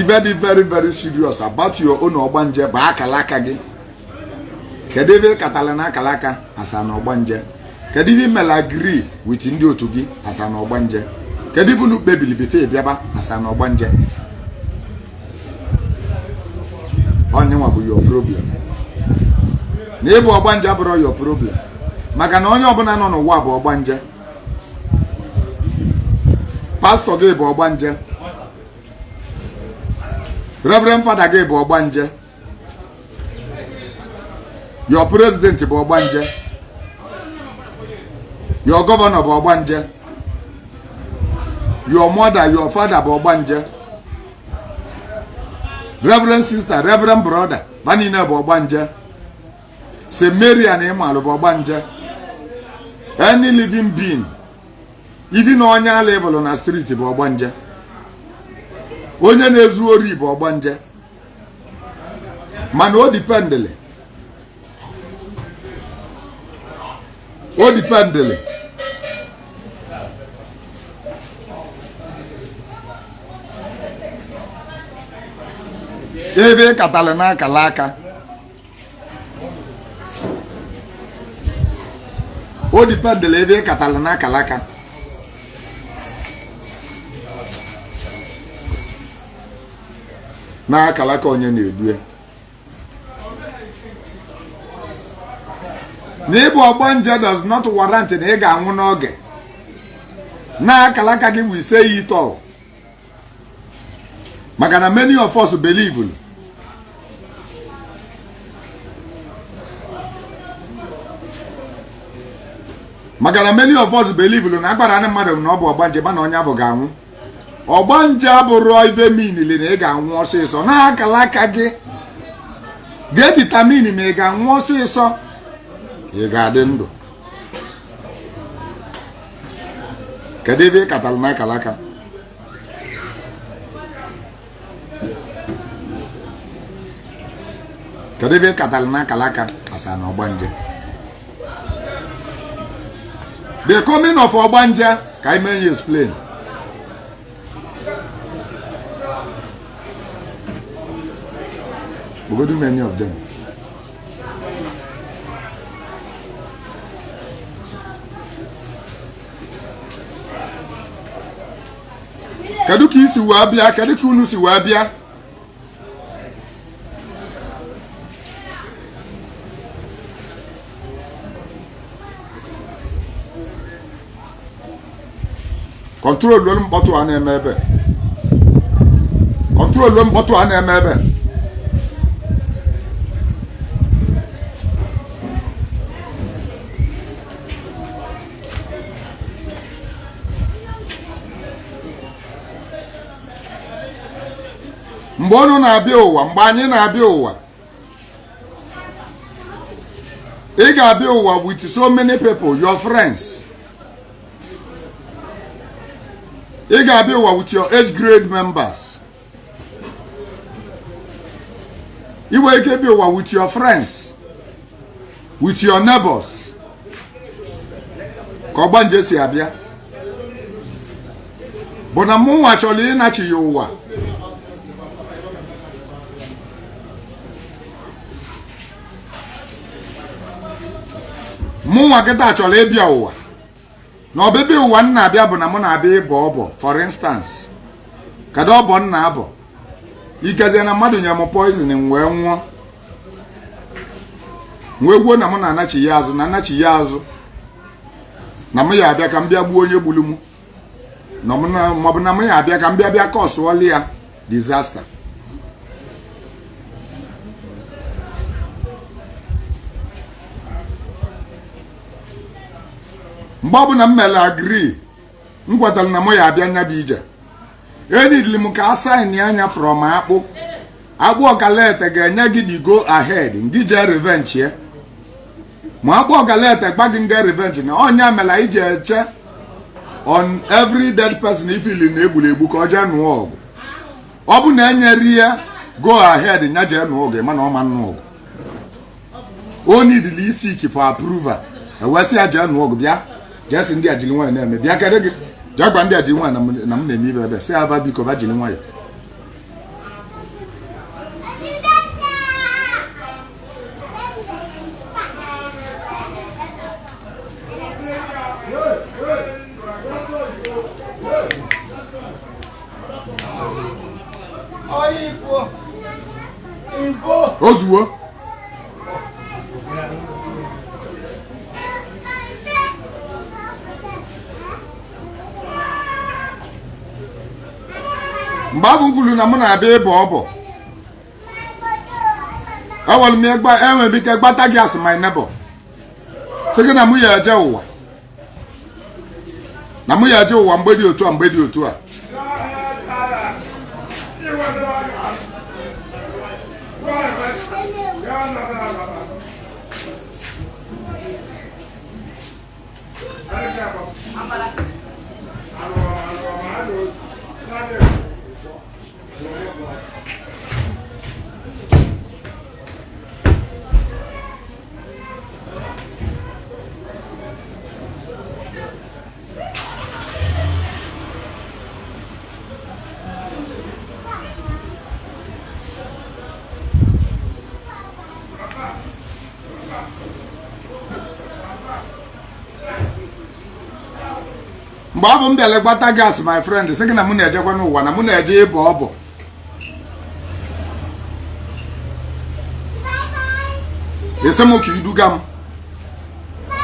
Very, very, very serious about your own Ogbanje ba akalaka gị. Kedu ebe katala na akalaka asa na Ogbanje? Kedu ebe mela agree with ndị otu gị asa na Ogbanje? Kedu ebe unu kpebili bife bịaba asa na Ogbanje? Onye nwa bụ your problem. Na ebe Ogbanje abụrụ your problem. Maka na onye ọbụla nọ n'ụwa bụ Ogbanje. Pastor gị bụ Ogbanje. Reverend Father gị bụ Ogbanje. Your president bụ Ogbanje. Your governor bụ Ogbanje. Your mother, your father bụ Ogbanje. Reverend sister, Reverend brother, manine bụ Ogbanje. St. Mary and Emmanuel bụ Ogbanje. Any living being, even onye level na street bụ Ogbanje. Onye na-ezu ori bụ Ogbanje. Mana o dependele. O dependele. Ebe katala na akalaka. O dependele ebe katala na akalaka. Na akalaka onye na-edue. N'ebe Ogbanje does not warrant na ị ga-anwụ n'oge. Na akalaka gị we say it all. Maka na many of us believe. Maka na many of us believe na agbara na mmadụ na ọ bụ Ogbanje ba na onye abụ ga-anwụ. Ogbanje abụrụ ibe meanile na ị ga-anwụ ọsịsọ. Na akalaka gị ga-determine ma ị ga-anwụ ọsịsọ ị ga-adị ndụ. Kedu ebe ị katara na akalaka? Kedu ebe ị katara na akalaka asa na Ogbanje? The coming of Ogbanje ka I may explain. We go do many of them. Kedu ka isi wee bịa? Kedu ka unu si wee bịa? Control lo mkpọtụ a na-eme ebe. Control lo mkpọtụ a na-eme ebe. Mgbe unu na-abịa ụwa, mgbe anyị na-abịa ụwa, ị ga-abịa ụwa with so many people, your friends. Ị ga-abịa ụwa with your age grade members. Ị nwere ike bịa ụwa with your friends, with your neighbors. Ka Ogbanje si abịa. Bụ na mụnwa chọrọ ịnachi ya ụwa. Mụnwa kịta chọrọ ịbịa ụwa. Na ọbịbịa ụwa nna abịa bụ na mụ na-abịa ịbọ ọbọ. For instance, kedu ọbọ nna abọ? Ikezie na mmadụ nye m poison wee nwụọ. Wee gwuo na mụ na-anachi ya azụ, na anachi ya azụ. Na mụ ya abịa ka m bịa gbuo onye gburu mụ. Maọbụ na mụ ya abịa ka m bịa kọsụọlị ya disaster. Mgbe ọbụla m mere agree, m kwetara na mụ ya abịa nya bụ ije. Enidili m ka a sign anya from akpụ. Akpụ ọkalete ga-enye gị the go ahead, ndị je revenge ya. Ma akpụ ọkalete gba gị nga revenge na onye amela ije eche on every dead person ifili na egburu egbu ka ọ jee nụọ ọgụ. Ọ bụ na enyere ya go ahead nya jee nụọ ọgụ, mana ọ ma nụọ ọgụ. O nidili isi for approval. Ewesi ya jee nụọ ọgụ bịa. Jesi ndị ajili nwanyị na-eme bịa kere gị. Jagwa ndị ajili nwanyị na m na-eme ibe ebe. Si aba biko ba jili nwanyị. ozuo mgbe abụ nkwulu na mụ na-abịa ịbụ ọbụ enwere m enwere ike gbata gị as my neighbor sị gị na mụ ya eje ụwa mgbe dị otu a mgbe dị otu a mgbe ọ bụ m bịara gbata gas my friend sị gị na mụ na-ejekwa n'ụwa na mụ na-eje ịbụ ọbụ esi m ka iduga m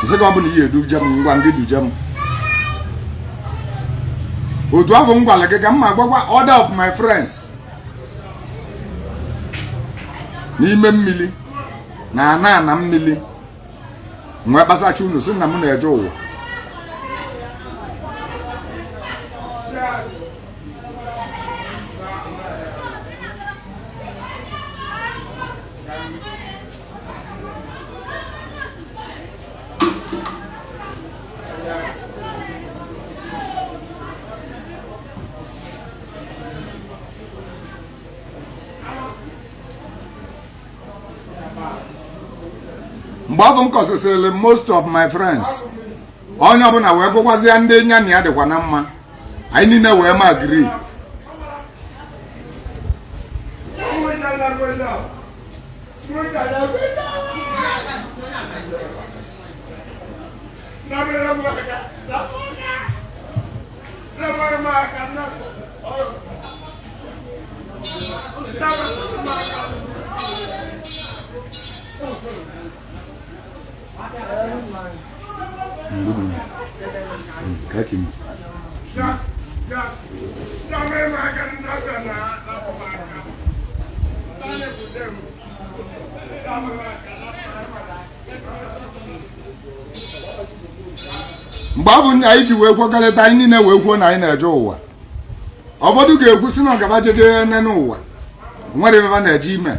nsị gị ọ bụ na ihe eduje m ngwa ndị duje m otu ahụ m gwara gị ka m ma gbagwa order of my friends n'ime mmiri na ana mmiri nwee kpasacha unu sị na mụ na-eje ụwa mgbe ọ bụ m kọsịsịrị most of my friends onye ọbụla wee gụkwazịa ndị nya na ya dịkwa na mma anyị niile wee ma agree mgbe ọ bụ anyị ji wee kwekọrịta anyị niile wee kwuo na anyị na-eje ụwa ụfọdụ ga-ekwu si na ọgaba jeje nene ụwa nwere ebe na-eje ime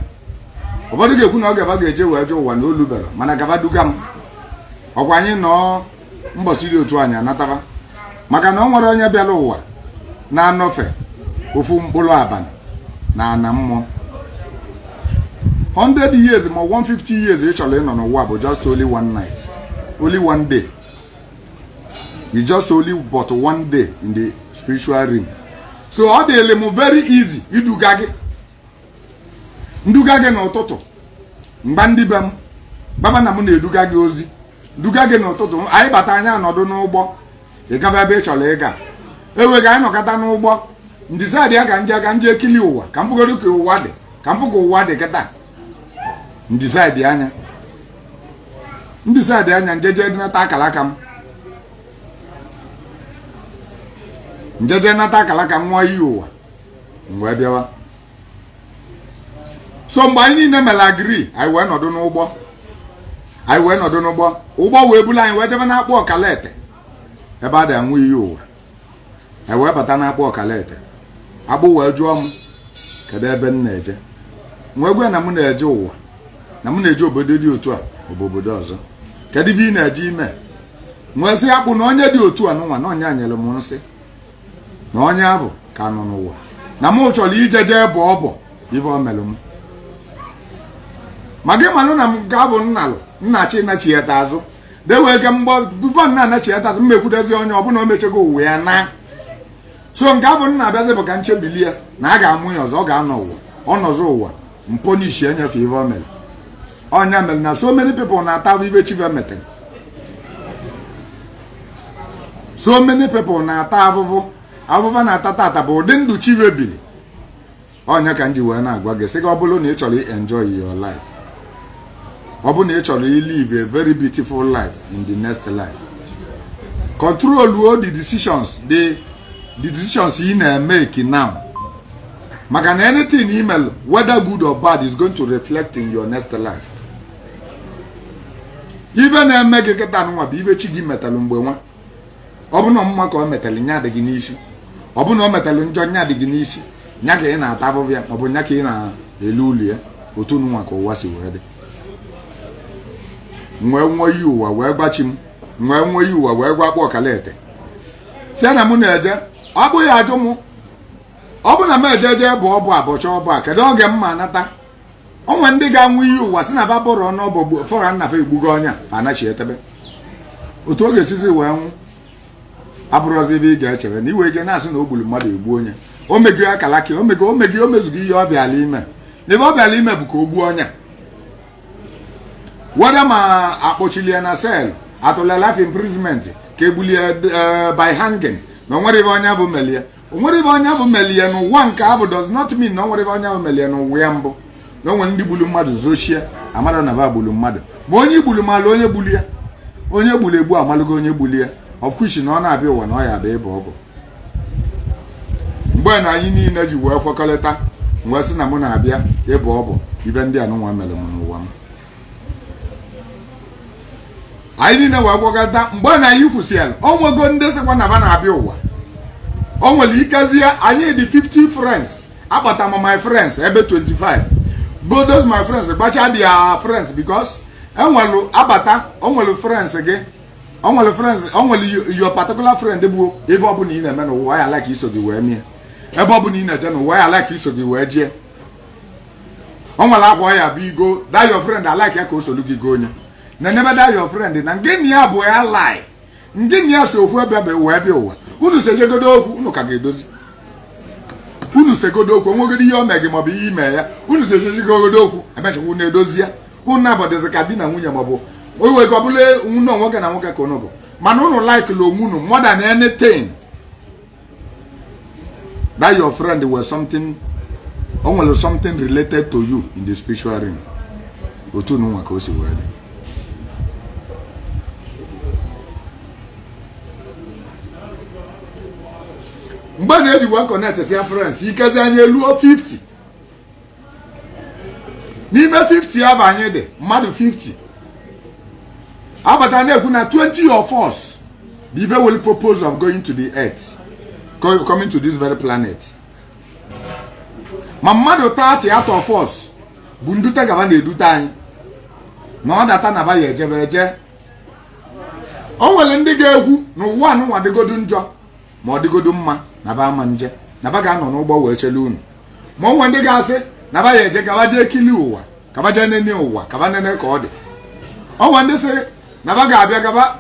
ụfọdụ ga-ekwu na ọ gaba ga-eje wee je ụwa na olubere mana gaba duga m ọkwa anyị nọ mbọsị dị otu anyị anataba maka na ọ nwere onye bịara ụwa na-anọfe ofu mkpụrụ abalị na ana mmụọ 100 years ma 150 years ị chọrọ ịnọ n'ụwa bụ just only one night, only one day. It's just only but one day in the spiritual realm. So ọ dịrị m very easy iduga gị nduga gị n'ụtụtụ mgbe ndị be m baba na m na-eduga gị ozi duga gị n'ụtụtụ anyị bata anya nọdụ n'ụgbọ ị gaba ebe ị chọrọ ịga ewe ga anyị nọkọta n'ụgbọ ndịsadị ya ka nje ekili ụwa ka m fụgodo ka ụwa dị ka m fụ ka ụwa dị kịta ndịsadị anya njeje nata akara aka m njeje nata akara aka m nwa iyi ụwa m wee bịawa. So mgbe anyị niile mere agri anyị wee nọdụ n'ụgbọ ụgbọ wee bulu anyị wee jebe na-akpọ ọkalete ebe a dị anwụ iyi ụwa anyị wee bata na-akpọ ọkalete agbụ wee jụọ m kedu ebe m na-eje wee gwa na m na-eje ụwa na m na-eje obodo dị otu a obodo ọzọ kedu ibe ị na-eje ime wee sị akpụ na onye dị otu a n'ụwa na onye anyere m nsị na onye ahụ ka nọ n'ụwa na m chọrọ ijeje ebe ọ bụ ibe o mere m ma gị malụ na m ga-abụ nnachi nachieta azụ dewe ke mgbọ bifo nna anachieta azụ mmekwudezi onye ọbụla o mechego uwe ya na so nke abụ nna abịazi bụ ka nchebili ya na a ga-amụ ya ọzọ ọ ga-anọ ụwa ọ nọzọ ụwa mponishi enyefe ive o mere ọnya mere na so many people na-ata ive chive metere so many people na-ata afụfụ na-ata tata bụ ụdị ndụ chive bili onya ka nji wee na-agwa gị sị gị ọ bụrụ na ị chọrọ enjoy your life, ọ bụrụ na ị chọrọ live a very beautiful life in the next life, control the decisions you na-make now. Maka na anything email, whether good or bad, is going to reflect in your next life. Even na-eme gị kịta nwa bụ ibe chi gị metalụ mgbe nwa, ọ bụ na mma ka ọ metalụ nya dị gị n'isi, ọ bụ na ọ metalụ njọ nya dị gị n'isi, nya ka ị na-ata abụbụ ya, ọ bụ nya ka ị na-elu ulu ya, otu nwa ka ụwa si wee dị. Nwee nwe yi ụwa wee gbachi m, nwee nwe yi ụwa wee gwakpọ ọkalete si na mụ na-eje, ọ bụ ya ajụ mụ, ọ bụ na m ejeje bụ ọbụ abọcha ọbụ a kedu oge m ma nata. Onwe ndị ga-anwụ iyi ụwa si na ba bụrụ ọnụ fọra nnafe egbugo ọnya anachi etebe otu oge esizi wee nwụ abụrụzi ebe ị ga-echere na iwe ike na-asị na o gburu mmadụ egbu onye o megi akalaki o mezugo ihe ọ bịala ime n'ebe ọ bịala ime bụ ka o gbuo ọnya weda ma akpọchilie na sel atụla life imprisonment ka egbulie by hanging na onwere ebe ọnya bụ melie, onwere ebe ọnya bụ melie n'ụwa nke abụ does not mean na onwere ebe ọnya bụ melie n'ụwa ya mbụ. Na onwe ndị gburu mmadụ zochie amara na ba gburu mmadụ ma onye igburu malụ onye gburu ya, onye gburu egbu amalụgo onye gburu ya, of which na ọ na-abịa ụwa na ọ ya abịa ịbụ ọgụ. Mgbe na anyị niile ji wee kwekọrịta wee sị na mụ na-abịa ịbụ ọbụ ibe ndị anụnwa mere m n'ụwa m, anyị niile wee kwekọrịta mgbe na anyị kwụsịrị onwego ndị sịkwa na ba na-abịa ụwa. O nwere ikezie anyị dị 50 friends akpata m my friends ebe 25 go those my friends gbacha their friends because enwelu abata onwelu friends gị, onwelu friends, onwelu your particular friend bụ ebe ọ bụla ị na-eme n'ụwa ya like iso gị wee mie, ebe ọ bụla ị na-eje n'ụwa ya like iso gị wee jee. Onwelu akwa ya bụ igo that your friend alike ya ka o solu gị go onye na never that your friend na ngịnị ya bụ ya lie, ngịnị ya so ofu ebe wee bịa ụwa. Unu sejegodo okwu unu ka ga-edozi, unu segodo okwu onwegodo ihe o mee gị maọbụ ihe ime ya, unu sejegodo okwu emechakwa unu edozi ya. Unu na-abọdịzi ka di na nwunye maọbụ owe ka ọ bụla nwunye nwoke na nwoke ka unu bụ, mana unu like lo onwe unu more than anything. That your friend was something, o nwere something related to you in the spiritual realm. Otu unu nwa ka o si wee dị. Mgbe na-eji wee connect si friends ikezi anyị eluo 50 n'ime 50 ya bụ anyị dị mmadụ 50 abata na-ekwu na 20 of us bụ ibe will purpose of going to the earth, coming to this very planet. Ma mmadụ 30 out of us bụ ndute gaba na-edute anyị na ọ data na ba ya ejebe eje. O nwere ndị ga-ekwu na ụwa anụnwa dịgodu njọ ma ọ dịgodu mma na ba ama nje na ba ga-anọ n'ụgbọ wee chele unu, ma onwe ndị ga-asị na ba ya eje ka ba jee kili ụwa, ka ba jee nene ụwa, ka ba nene ka ọ dị. Onwe ndị sị na ba ga-abịa gaba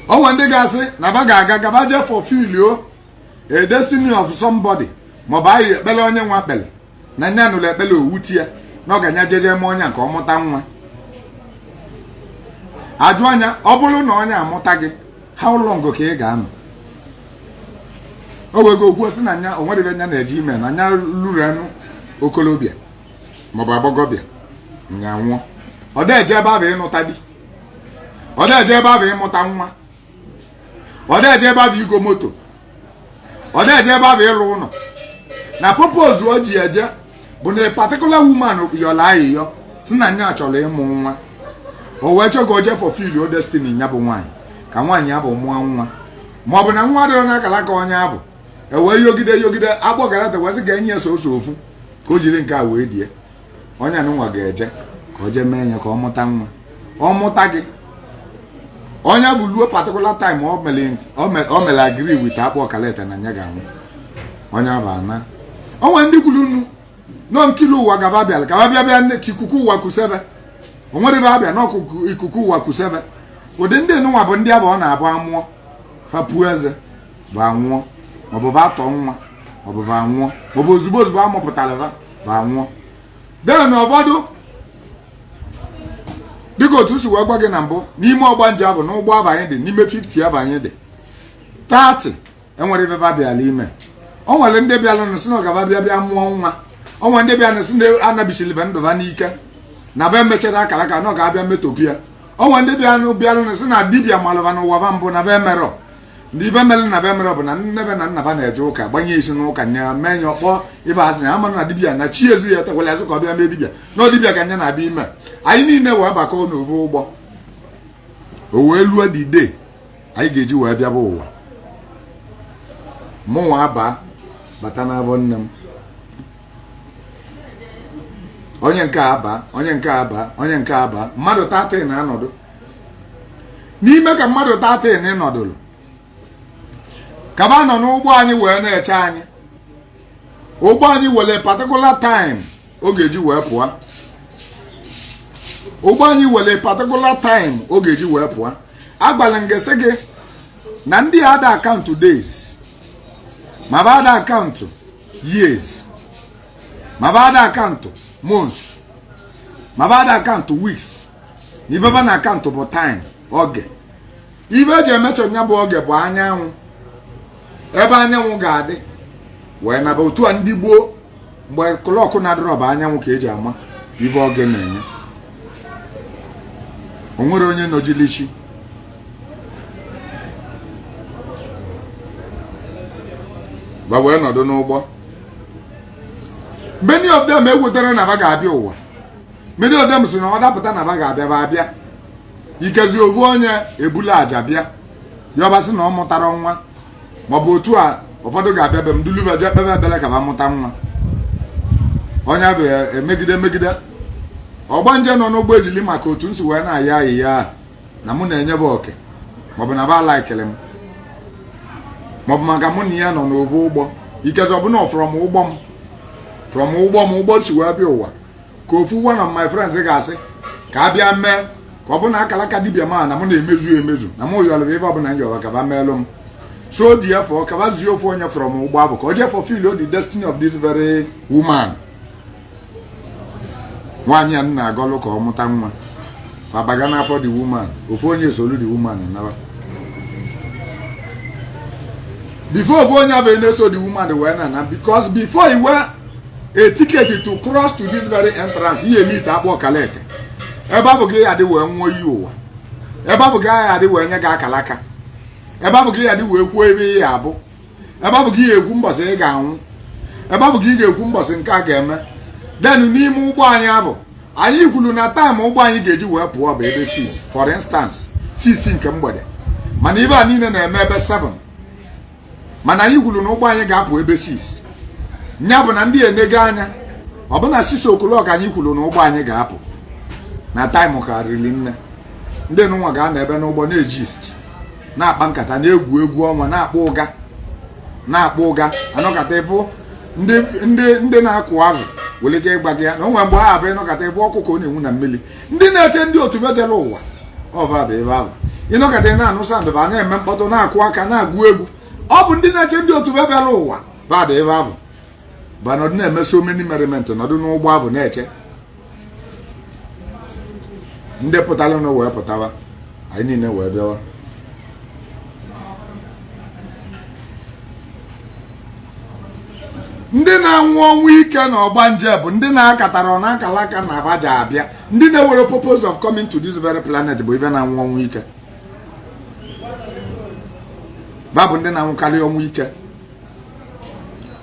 onwe ndị ga-asị na ba ga-aga gaba jee fulfill a destiny of somebody maọbụ anyị ekpele onye nwa kpele na nya nụlụ ekpele owuti ya na ọ ga-anya jeje ma ọnya ka ọ mụta nwa. Ajụ anya ọ bụrụ na onye amụta gị how long ka ị ga-anọ? O wego okwu sị na nya o nwere ebe nya na-eje ime na nya lụrụ enu okolobịa maọbụ agbọgọbịa nya nwụọ. Ọ da-eje ebe ahụ ịnụta di, ọ da-eje ebe ahụ ịmụta nwa, ọ da-eje ebe ahụ igo moto, ọ da-eje ebe ahụ ịlụ ụlọ. Na purpose o ji eje bụ na particular woman yọla ayịyọ si na nya chọrọ ịmụ nwa, o wee chọọ ka o jee fulfill your destiny ya bụ nwaanyị ka nwaanyị ya bụ mụọ nwa, ma ọ bụ na nwa dịrọ n'akala ka onye abụ ewee yogide agbọgarata wee sị ga-enye ya so ofu ka o jiri nke a wee die. Onye anụnwa ga-eje ka o jee mee ya ka ọ mụta nwa, ọ mụta gị onye bụ luo particular time o mere agree with akpọ ọkalete na nya ga-anwụ, onye abụ ana. Onwe ndị kwuru unu nọ nkiri ụwa gaba bịara ka bịa nne ka ikuku ụwa kusebe, o nwere ebe abịa n'ọkụ ikuku ụwa kusebe. Ụdị ndị nụnwa bụ ndị abụ ọ na-abụ amụọ fapuo eze bụ anwụọ, maọbụ bụ atọ nwa maọbụ bụ anwụọ, maọbụ ozugbo amụpụtara bụ anwụọ. Then ụfọdụ dịka otu si wee gwa gị na mbụ n'ime Ogbanje abụ na ụgbọ abanye dị n'ime 50 abanye dị 30 enwere ife bịala ime. O nwere ndị bịala nụ si na ọgaba bịa mụọ nwa. O nwere ndị bịa nụ si na anabichilibe ndụva n'ike na be mechara akara aka na ọ ga-abịa metopia. O nwere ndị bịala nụ si na dibịa malụva n'ụwa mbụ na be merọ. Ndị ibe mere na be merọ bụ na nnebe na nnaba na-eje ụka gbanye isi n'ụka nya mee ya ọkpọ ibe asị ya ama na dibịa na chi ezu ya tekwala azụ ka ọ bịa mee dibịa na dibịa ka nya na-abịa ime. Anyị niile wee bakọ n'ovu ụgbọ o wee lụọ dị ide anyị ga-eji wee bịa bụ ụwa. Mụnwa aba bata n'abọ nne m, onye nke aba, onye nke aba, onye nke aba, mmadụ 30 na-anọdụ n'ime ka mmadụ 30 na ịnọdụlụ kaba nọ n'ụgbọ anyị wee na-eche anyị. Ụgbọ anyị were particular time ọ ga-eji wee pụọ. Ụgbọ anyị were particular time ọ ga-eji wee pụọ. Agbalị ngesi gị na ndị ada akaụntụ days ma ba ada akaụntụ years ma ba ada akaụntụ months ma ba ada akaụntụ weeks na ife ba na akaụntụ bụ time oge. Ife eji emecho nya bụ oge bụ anyanwụ. Ebe anyanwụ ga-adị wee naba otu a ndị gboo mgbe klọkụ na-adịrọ bụ anyanwụ ka eji ama ife oge na-enye. O nwere onye nọjilishi ba wee nọdụ n'ụgbọ. Many of them ewetara na ba ga-abịa ụwa. Many of them si na ọ dapụta na ba ga-abịa ba abịa. Ikezi ovu onye ebula aja bịa yọbasị na ọ mụtara nwa maọbụ otu a ụfọdụ ga-abịa be m duluva je kpebe ebele ka ba mụta nwa. Onye bụ emegide Ogbanje nọ n'ụgbọ ejili maka otu nsi wee na-aya ahịhịa na mụ na-enye bụ oke maọbụ na ba laikele m maọbụ maka mụ na ya nọ n'ovu ụgbọ. Ikezi ọbụna from ụgbọ m ụgbọ si wee bịa ụwa ka ofu one of my friends ga-asị ka a bịa mee ka ọ bụ na akalaka dibịa ma na mụ na-emezu na mụ yọrọ ife ọbụla njọba ka ba meelụ m. So therefore ka ba zie ofu onye from ụgbọ abụ ka o jee fulfill the destiny of this very woman. Nwaanyị a na-agọlụ ka ọ mụta nwa abaga n'afọ the woman. Ofu onye solu the woman nawa before ofu onye abụ na-eso the woman wee na because before he were a ticket to cross to this very entrance ihe meet akpọ kalete. Ebe abụ gị ya dị wee nwụọ iyi ụwa. Ebe abụ gị ya dị wee nye gị akalaka. Ebe abụ gị ya dị wee kwuo ebe ihe abụ. Ebe abụ gị ya ekwu mbọsị ị ga-anwụ. Ebe abụ gị ga-ekwu mbọsị nke a ga-eme. Then n'ime ụgbọ anyị abụ anyị kwuru na time ụgbọ anyị ga-eji wee pụọ bụ ebe 6 for instance 6 nke mgbede mana ibe a niile na-eme ebe 7 mana anyị kwuru na ụgbọ anyị ga-apụ ebe 6 nya bụ na ndị enego anya ọ bụ na 6 o'clock anyị kwuru na ụgbọ anyị ga-apụ na time karịrị nne. Ndị nwa ga-anọ ebe n'ụgbọ na-ejist na-akpa nkata na-egwu egwu ọnwa na-akpọ ụga anọkata ịfụ ndị na-akụ azụ wele ike ịgba gị ya na onwe mgbe ha abụ ịnọkata ịfụ ọkụkọ ọ na-enwu na mmiri. Ndị na-eche ndị otu vejere ụwa ọva bụ ebe ahụ ịnọkata na-anụ sandụ ba na-eme mkpọtụ na-akụ aka na-agụ egwu. Ọ bụ ndị na-eche ndị otu vejere ụwa badụ ebe ahụ ba nọdụ na-eme so many merriment nọdụ n'ụgbọ ahụ na-eche ndị pụtara na wee pụtawa anyị niile wee bịawa. Ndị na-anwụ ọnwụ ike na Ogbanje bụ ndị na-akatara n'akalaka na abaja abịa. Ndị na-ewere purpose of coming to this very planet bụ ife na-anwụ ọnwụ ike. Babụ ndị na-anwụkarị ọnwụ ike.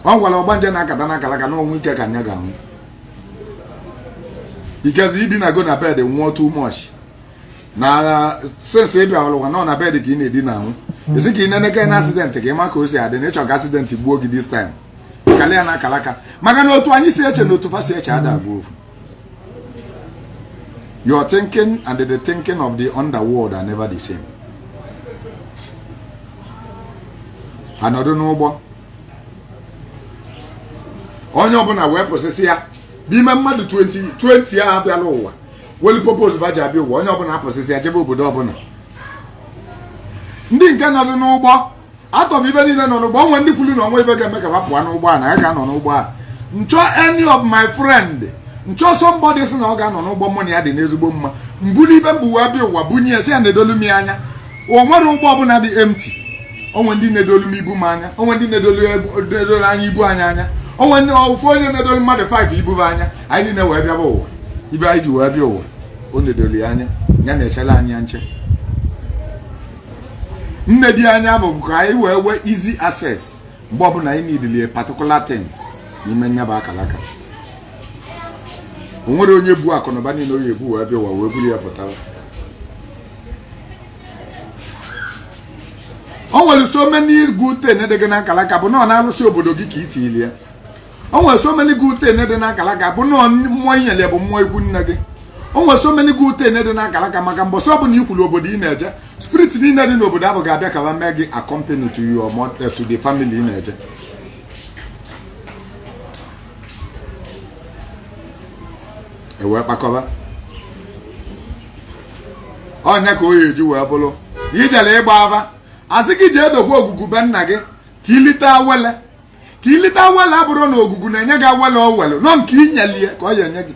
Ọ gwara Ogbanje na-akata n'akalaka na ọnwụ ike ka nya ga-anwụ. Ikezi idinago na bed nwụọ too much na sense ịbịa ọlụwa nọ na bed ka ị na-edina anwụ. Isi ka ị na-eneke na accident ka ị ma ka o si adị na ịchọ ka accident gbuo gị this time. Kale ya na akalaka maka na otu anyị si eche na otu fa si eche ada abụ ofu. Your thinking and the thinking of the underworld are never the same. Anọdụ n'ụgbọ onye ọbụla wee pụsịsị ya n'ime mmadụ 20 a abịala ụwa welu purpose baji abịa ụwa onye ọbụla apụsịsị ya jebe obodo ọbụla. Ndị nke nọdụ n'ụgbọ atọ ibe niile nọ n'ụgbọ onwe ndị kwuru na onwe ibe ga-eme ka ha pụọ n'ụgbọ a na ya ga-anọ n'ụgbọ a. Nchọ any of my friend nchọ somebody sị na ọ ga-anọ n'ụgbọ mmụọ ya dị n'ezigbo mma mbuli ibe mgbuwe abịa ụwa bunye ya sị ya na-edolu m anya o nwere ụgbọ ọbụla dị empty onwe ndị na-edolu m ibu m anya onwe ndị na-edolu anya ibu anya onwe ndị ofu onye na-edolu mmadụ 5 ibu anya anyị niile wee bịaba ụwa ibe anyị ji wee bịa ụwa o na-edolu ya anya ya na-echela anyị nche nne di anya bụ ka anyị wee wee easy access mgbe ọbụla anyị niile particular thing n'ime nyaba akalaka o nwere onye bu akụnụba niile onye ebu wee bịa ụwa wee buru ya pụtara o nwere so many good things dị gị na akalaka bụ na ọ na-alụsị obodo gị ka itiili ya o nwere so many good things dị na akalaka bụ na mmụọ inyere bụ mmụọ ikwu nne gị o nwere so many good things dị na akalaka maka mbọsị ọ bụla ikwuru obodo ị na-eje spirit niile dị n'obodo ahụ ga-abịa ka ha mee gị accompany to you or to the family ị na-eje ewee kpakọba ọnya ka o ya eji wee bụrụ ijele ịgba ava asị gị jee dokwa ogugu be nna gị ka ilite awele abụrụ na ogugu na-enye gị awele owelu nọ nke inyelie ka ọ ya enye gị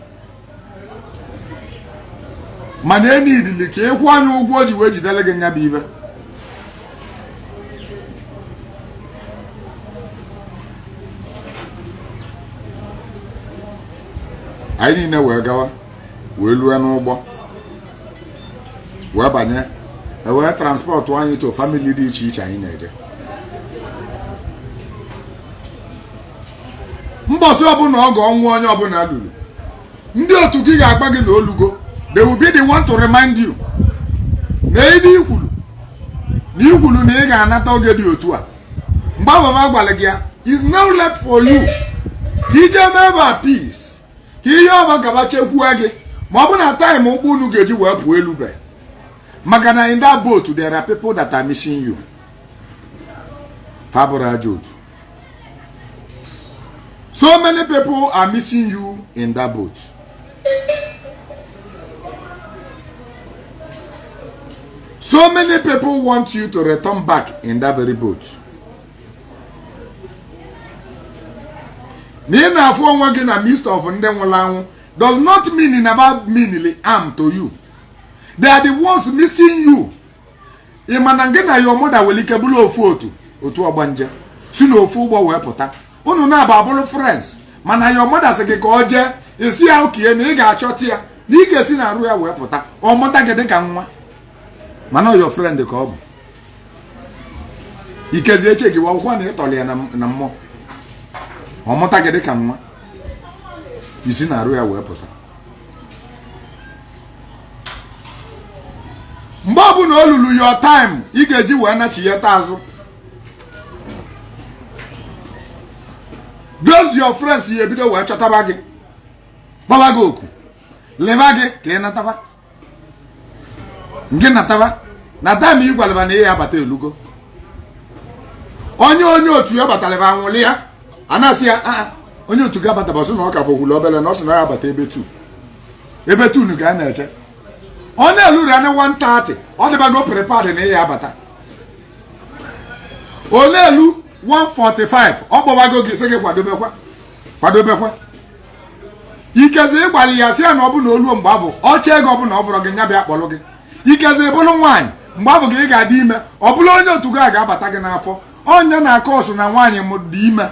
mana enyi idili ka ịkwụ anya ụgwọ o ji wee jidele gị nya bụ ibe anyị niile wee gawa wee lue n'ụgbọ wee banye wee transpọtụ anyị to family dị iche iche anyị na-eje mbọsị ọbụla ọ ga-ọnwụ onye ọbụla lụrụ ndị otu gị ga-agba gị na olugo they will be the one to remind you na ịdị ikwulu na ị ga-anata oge dị otu a mgbe baba gwara gị ya is now left for you ka ije mebe peace ka ihe ọba gaba chekwuo gị ma ọ bụ na time ụgbọ unu ga-eji wee pụọ elube maka na in that boat there are people that are missing you fabura otu so many people are missing you in that boat so many people want you to return back in that very boat na ị na-afụ onwe gị na midst of ndị nwụrụ anwụ does not mean in about meaningly harm to you. They are the ones missing you. Ịmana gị na your mother were ike bụrụ otu Ogbanje si na ofu ụgbọ wee pụta unu na-aba abụrụ friends mana your mother sị gị ka ọ jee esi ya okie na ị ga-achọta ya na ị ga-esi na arụ ya wee pụta ọ mụta gị dịka nwa mana your friend ka ọ bụ ikezi eche gị wakwa na ịtọrọ ya na mmụọ ọ mụta gị dịka nwa isi na arụ ya wee pụta mgbe ọ bụ na o lulu your time ị ga-eji wee nachigheta azụ those your friends ya ebido wee chọtaba gị gbaba gị oku leba gị ka ị nataba ngị nataba na time ị gwaleba na ihe ya bata elugo onye otu ya bataleba anwụli ya anasị ya onye otu ga abata bọsụ na ọ ka fokwulu obele na ọ sị na ya abata ebe 2 ga a na-eche ọ na-eluru anya 130 ọ dịbago prepad na ihe abata ọ na-elu 145 ọ kpọbago gị sị gị kwadobekwa ikezi ịgbalị ya si ya na ọ bụ na oluo mgbe abụ ọcha ego ọ bụ na ọ bụrụ gị nya bịa kpọrọ gị ikezi bụrụ nwaanyị mgbe abụ gị ị ga-adị ime ọ bụrụ onye otu gị a ga-abata gị n'afọ onye na-akọ ọsụ na nwaanyị dị ime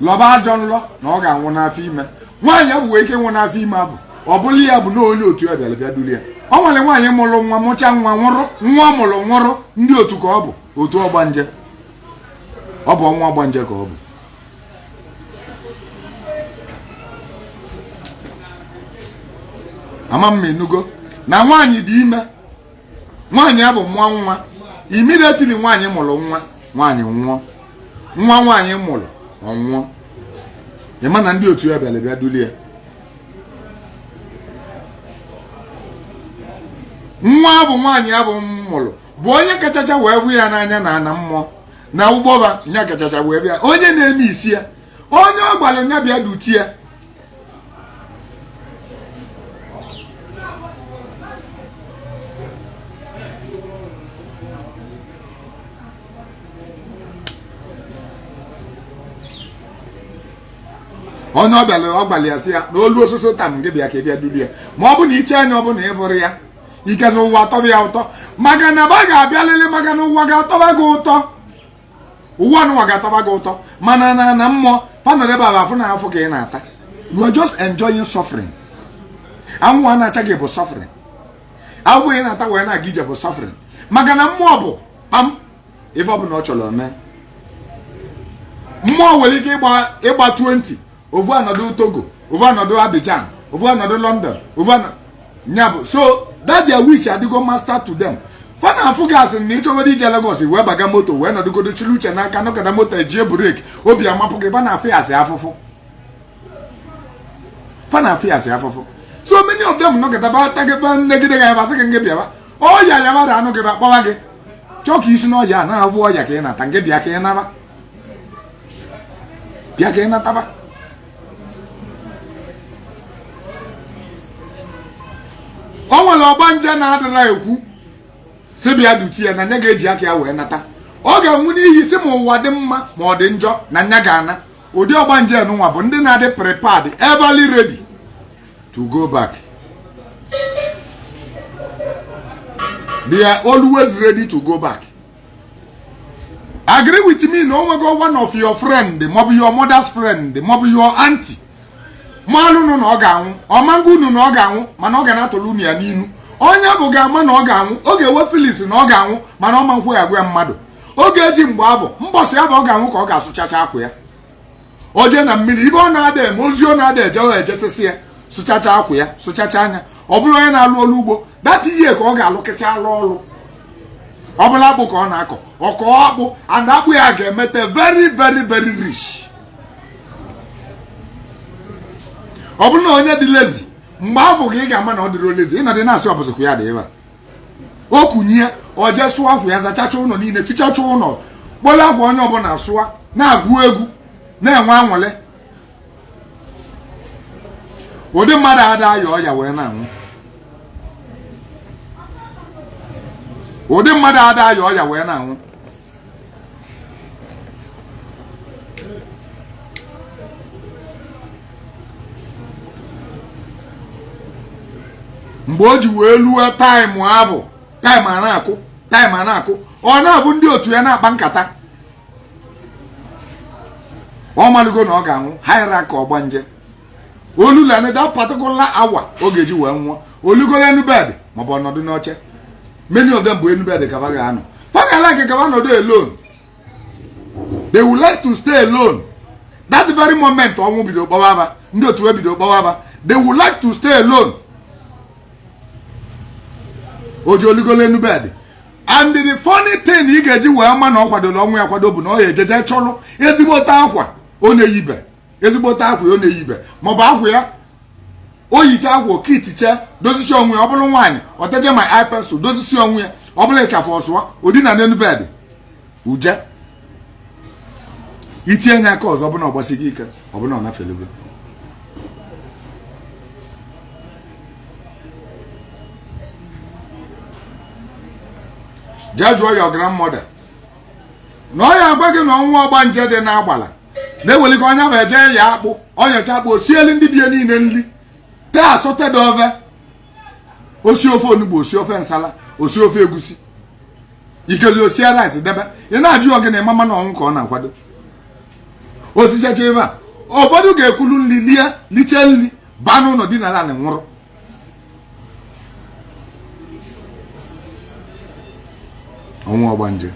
lọba ajọ nlọ na ọ ga-anwụ n'afọ ime nwaanyị abụ wee ike nwụ n'afọ ime abụ ọ bụrụ ya bụ na onye otu ya bịara bịa duru ya ọ nwere nwaanyị mụrụ nwa mụcha nwa nwụrụ nwa mụrụ nwụrụ ndị otu ka ọ bụ otu Ogbanje ọ bụ ọnwa Ogbanje ka ọ bụ ama mma enugo na nwaanyị dị ime nwaanyị abụ mụọ nwa immediately nwaanyị mụrụ nwaanyị nwụọ nwa nwaanyị mụrụ ọnwụọ ịma na ndị otu ya bịara bịa duru ya nwa bụ nwaanyị abụ mụrụ bụ onye kachacha wee bụ ya n'anya na ana mmụọ na ụgbọba nya kachacha wee bịa onye na-eme isi ya onye ọ gbara nya bịa duti ya onye ọbịala ọgbali ya sị ya na olu ososo tam gị bịa ka ị bịa dulie ma ọ bụ na iche anya ọ bụ na ịbụrụ ya ikezi ụwa atọba ya ụtọ maka na ba ga-abịa lele maka na ụwa ga-atọba gị ụtọ ụwa n'ụwa ga-atọba gị ụtọ mana na mmụọ panel ebe afụ na afọ ka ị na-ata you are just enjoying suffering. Anwụ a na-acha gị bụ suffering. Ahụhụ ị na-ata wee na-aga ije bụ suffering maka na mmụọ bụ kpam ife ọ bụ na ọ chọrọ mee. Mmụọ nwere ike ịgba 20 ovu anọdụ Togo, ovu anọdụ Abidjan, ovu anọdụ London, ovu anọdụ nyabụ. So that their wish adịgo master to them. Fana afụ gasị na ịchọgodi ije Lagos wee baga moto wee nọdụgodo chiri uche n'aka nọkọta moto ejie breki obi amapụ gị fana afụ ya asị afụfụ. Fana afụ ya asị afụfụ. So many of them nọkọta ba tageba negide ga ebe asị gị nke bịaba ọya ya bara anụ gị ba kpọwa gị chọọ ka isi n'ọya na-avụ ọya ka ị nata nke bịa ka ị naba bịa ka ị nataba. O nwere Ogbanje na-adịra ekwu si bịa duti ya na nya ga-eji aka ya wee nata ọ ga-enwu n'ihi si ma ụwa dị mma ma ọ dị njọ na nya ga-ana. Ụdị Ogbanje nwa bụ ndị na-adị prepared everly ready to go back. They are always ready to go back. Agree with me na onwego one of your friend maọbụ your mother's friend maọbụ your auntie malụ nụ na ọ ga-anwụ ọmangụ unu na ọ ga-anwụ mana ọ ga na-atụlụ unu ya n'inu. Onye bụ ga-ama na ọ ga-anwụ oge ewe Felix na ọ ga-anwụ mana ọ ma nkwe ya gwa mmadụ oge eji mgbe abụ mbọsị ya bụ ọ ga-anwụ ka ọ ga-asụchacha akwụ ya o jee na mmiri ibe ọ na-ada eme ozi ọ na-ada eje ọ ejesịsị ya sụchacha akwụ ya sụchacha anya. Ọ bụrụ onye na-alụ ọrụ ugbo data ihe ka ọ ga-alụkecha alụ ọrụ. Ọ bụla akpụ ka ọ na-akọ ọkọ akpụ and akpụ ya ga-emete very very very rich. Ọ bụrụ na onye dị lezi mgbe afọ ka ị ga-ama na ọ dịrị lezi ịnọdị na-asị ọbụzịkwa ya dị ebe a o kunye o jee sụọ akwa ya zachacha ụlọ niile fichacha ụlọ kpọrọ akwa onye ọbụla sụọ na-agụ egwu na-enwe anwale. Ụdị mmadụ ada ya ọya wee na-anwụ. Ụdị mmadụ ada ya ọya wee na-anwụ. Mgbe o ji wee luo taịmụ abụ taịmụ a na-akụ ọ na-abụ ndị otu ya na-akpa nkata ọ malụgo na ọ ga-anwụ haịra ka Ogbanje olula na that particular hour ọ ga-eji wee nwụọ olugoro enu bed maọbụ ọnọdụ n'oche. Many of them bụ enu bed ka ha ga-anọ fagala nke ka ha nọdụ alone. They would like to stay alone. That very moment ọnwụ bido kpọwaba ndị otu e bido kpọwaba they would like to stay alone. Oji oligolo enu bed. And the funny thing ị ga-eji wee ma na ọ kwadoro ọnwụ ya kwado bụ na ọ ya ejeje chọrọ ezigbote akwa ọ na-eyibe ezigbote akwa ọ na-eyibe maọbụ akwa ya o yicha akwa kitiche dozichi onwe ya ọ bụrụ nwaanyị ọ teje my eye pencil dozisi onwe ya ọ bụla ịchafụ ọsụwa odina n'enu bed uje itinye anya aka ọzọ ọbụna ọgbasighị ike ọbụna ọ nafelego. Jee jụọ your grandmother na ọ ya agwa gị na ọnwa Ogbanje dị n'Agbala na-ewelike onye bụ eje ya akpụ onyecha akpụ osielu ndị bie niile nri tee asọtede ove osi ofe onugbu osi ofe nsala osi ofe egusi ikezi osie rice debe ị na-ajụ oge na mama na ọnwụ ka ọ na-akwado osichacha ebe a ụfọdụ ga-ekwulu nri liche nri baa n'ụlọ di na naanị nwụrụ. Ọnwụ Ogbanje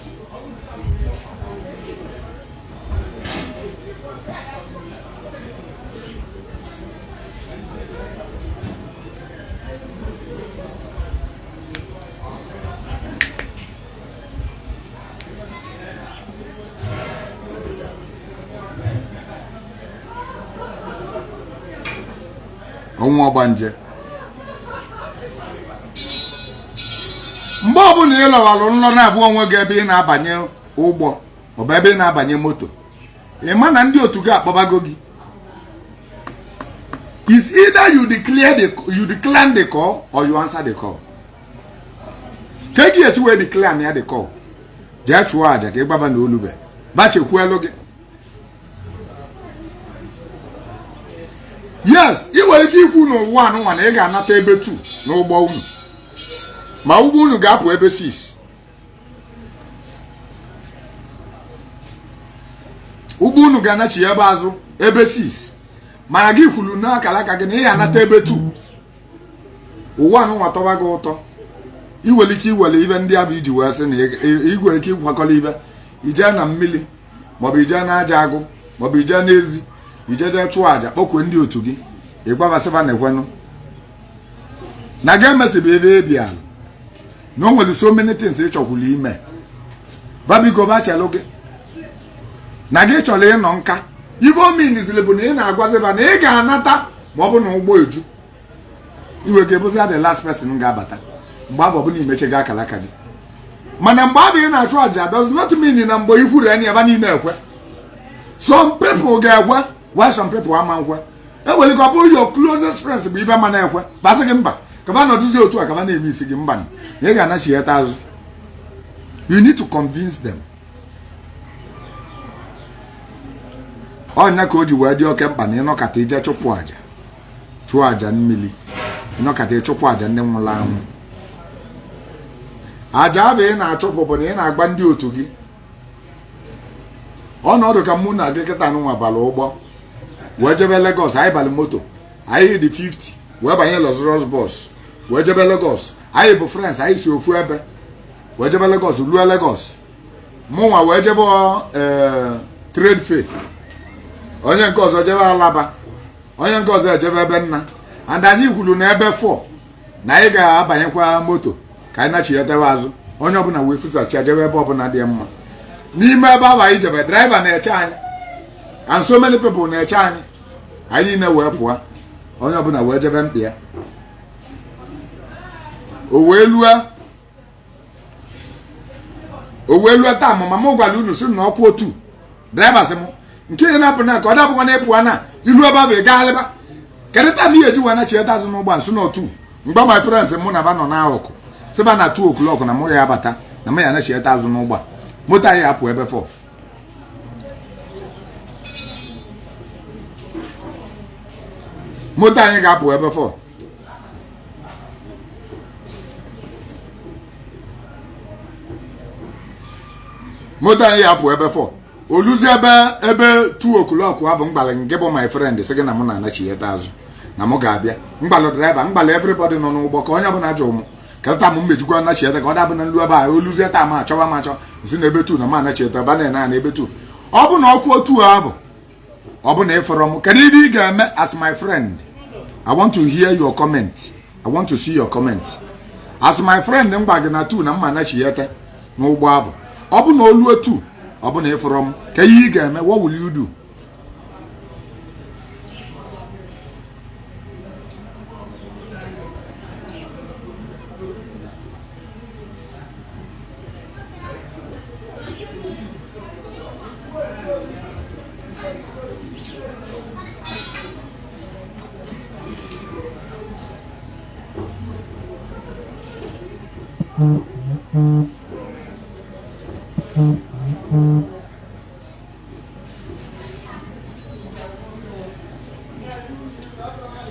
ọnwụ Ogbanje mgbe ọbụla ị lọwalụ nlọ na-abụ onwe gị ebe ị na-abanye ụgbọ maọbụ ebe ị na-abanye moto ị ma na ndị otu gị akpọbago gị is either you decline the call or you answer the call. Ka gị esi wee decline ya the call jee chụọ aja ka ị gbaba na olube bachekwuelu gị yes ị nwere ike ikwu n'ụwa anụnwa na ị ga-anata ebe 2 n'ụgbọ unu ma ụgbọ unu ga-apụ ebe 6 ụgbọ unu ga-anachi ebe azụ ebe 6 mana gị kwuru n'akara aka gị na ị ga-anata ebe 2 ụwa anụnwa tọba gị ụtọ iwere ike iwere ibe ndị abụ iji wee sị na igwe ike ịkwakọrọ ibe ije na mmiri maọbụ ije na aja agụ maọbụ ije n'ezi ijeje chụọ aja kpọkwe ndị otu gị ịgbabasịba na ekwenụ na ga emesiba ebe ebiala na o nwere so many things ị chọkwuru ime babiko bachelụ gị na gị chọrọ ịnọ nka ibe ominizili bụ na ị na-agwaziba na ị ga-anata ma ọ bụ na ụgbọ eju iwe ga-ebuzi the last person ga-abata mgbe afọ ọbụla imeche akara aka gị mana mgbe abụ ị na-achụ aja does not mean na mgbe ikwuru anya ebe niile ekwe some people ga-ekwe why some people ama nkwe ewere ka ọ bụrụ your closest friends bụ ibe mana ekwe basị gị mba kaba nọdụzi otu a kaba na-eme isi gị mba na ị ga-anachigheta azụ you need to convince them. Ọnya ka o ji wee dị oke mkpa na ịnọkata ije chụpụ aja chụọ aja mmiri ịnọkata ịchụpụ aja ndị nwụrụ anwụ aja abụ ị na-achụpụ bụ na ị na-agba ndị otu gị ọnọdụ ka mụ na gị kịta nwa bara ụgbọ wee jebe Lagos anyị bali moto anyị dị 50 wee banye Los Ros bus wee jebe Lagos anyị bụ friends anyị si ofu ebe wee jebe Lagos ruo Lagos mụnwa wee jebe trade fair onye nke ọzọ jebe Alaba onye nke ọzọ ejebe ebe nna and anyị kwuru na ebe 4 na anyị ga-abanyekwa moto ka anyị nachighetawa azụ onye ọbụla wee fụsachi jebe ebe ọbụla dị mma n'ime ebe ahụ anyị jebe driver na-eche anyị and so many people na-eche anyị anyị niile wee pụọ onye ọbụla wee jebe mkpi ya o wee lue taa mama m gwara unu si na ọkụ otu driver sị m nke ị na-apụ na ka ọ dapụkwa na ịpụa na ilu ebe ahụ ị gaghalịba kedụ taa m ihe eji wee nachigheta azụ n'ụgbọ nso n'otu mgbe my friends mụ na ba nọ n'akụkụ sịba na 2 o'clock na mụrụ ya bata na m ya nachigheta azụ n'ụgbọ moto anyị apụ ebe 4 moto anyị ga-apụ ebe 4 moto anyị apụ ebe 4 oluzi ebe 2 o'clock abụ mgbalị nke bụ my friend sị gị na mụ na-anachigheta azụ na mụ ga-abịa mgbalụ driver mgbalụ everybody nọ n'ụgbọ ka onye ọbụla jụ mụ ka taa m mmejikwa anachigheta ka ọ dabụ na nlu ebe a oluzie taa ma achọba m achọ si na ebe 2 na m anachigheta ba na ebe 2 ọ bụ na ọkụ otu ahụ ọ bụ na ịfọrọ m kedu ihe ị ga-eme as my friend. I want to hear your comment. I want to see your comment. As my friend m gwa gị na 2 na m anachigheta n'ụgbọ ahụ ọ bụ na olu otu ọ bụ na ịfọrọ m ka ihe ị ga-eme what will you do?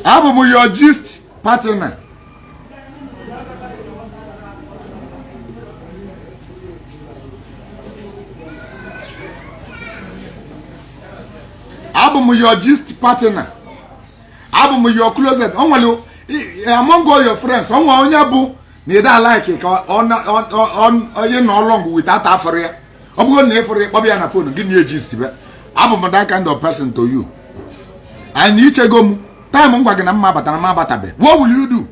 Abụ m your gist partner. Abụ m your gist partner. Abụ m your closet. Onwere among all your friends, onwe onye bụ na ịda like ka onye nọ long without afọ ya. Ọ bụrụ na ịfọrọ ịkpọbịa ya na phone gị na gist be. Abụ m that kind of person to you. And ichego m time m gwa gị na mma abatara m abatabe. What will you do?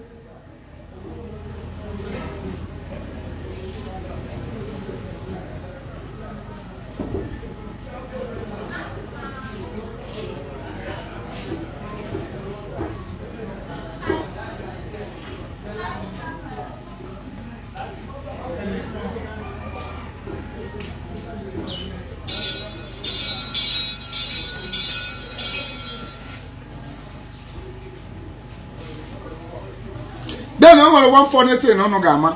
Then I nwere one funny thing ọnụ ga-ama.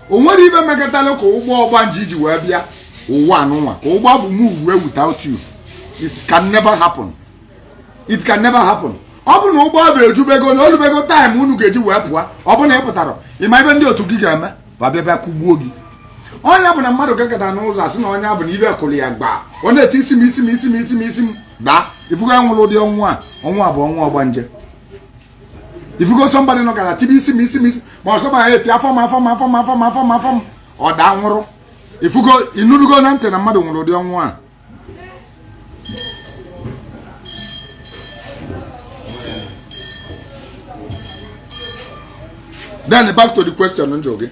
O nwere ibe mekatala ka ụgbọ Ogbanje ji wee bịa ụwa anụnwa ka ụgbọ bụ move without you. It can never happen. It can never happen. Ọ ọ bụ na ụgbọ bụ ejubego na olubego taịm unu ga-eji wee pụọ ọ bụ na ị pụtara ịma ebe ndị otu gị ga-eme babịa kụgbuo gị onye bụ na mmadụ gakọta n'ụzọ asị na onye bụ na ibe kụrụ ya gbaa ọ na-eti isi m daa ifugo nwụrụ ụdị ọnwụ a bụ ọnwụ Ogbanje ifugo somebody nọ kata tibi isi m ma ọsọ ma ya eti afọ m ọ daa nwụrụ ifugo inurugo na ntị na mmadụ nwụrụ ụdị ọnwụ a then back to the question njọ gị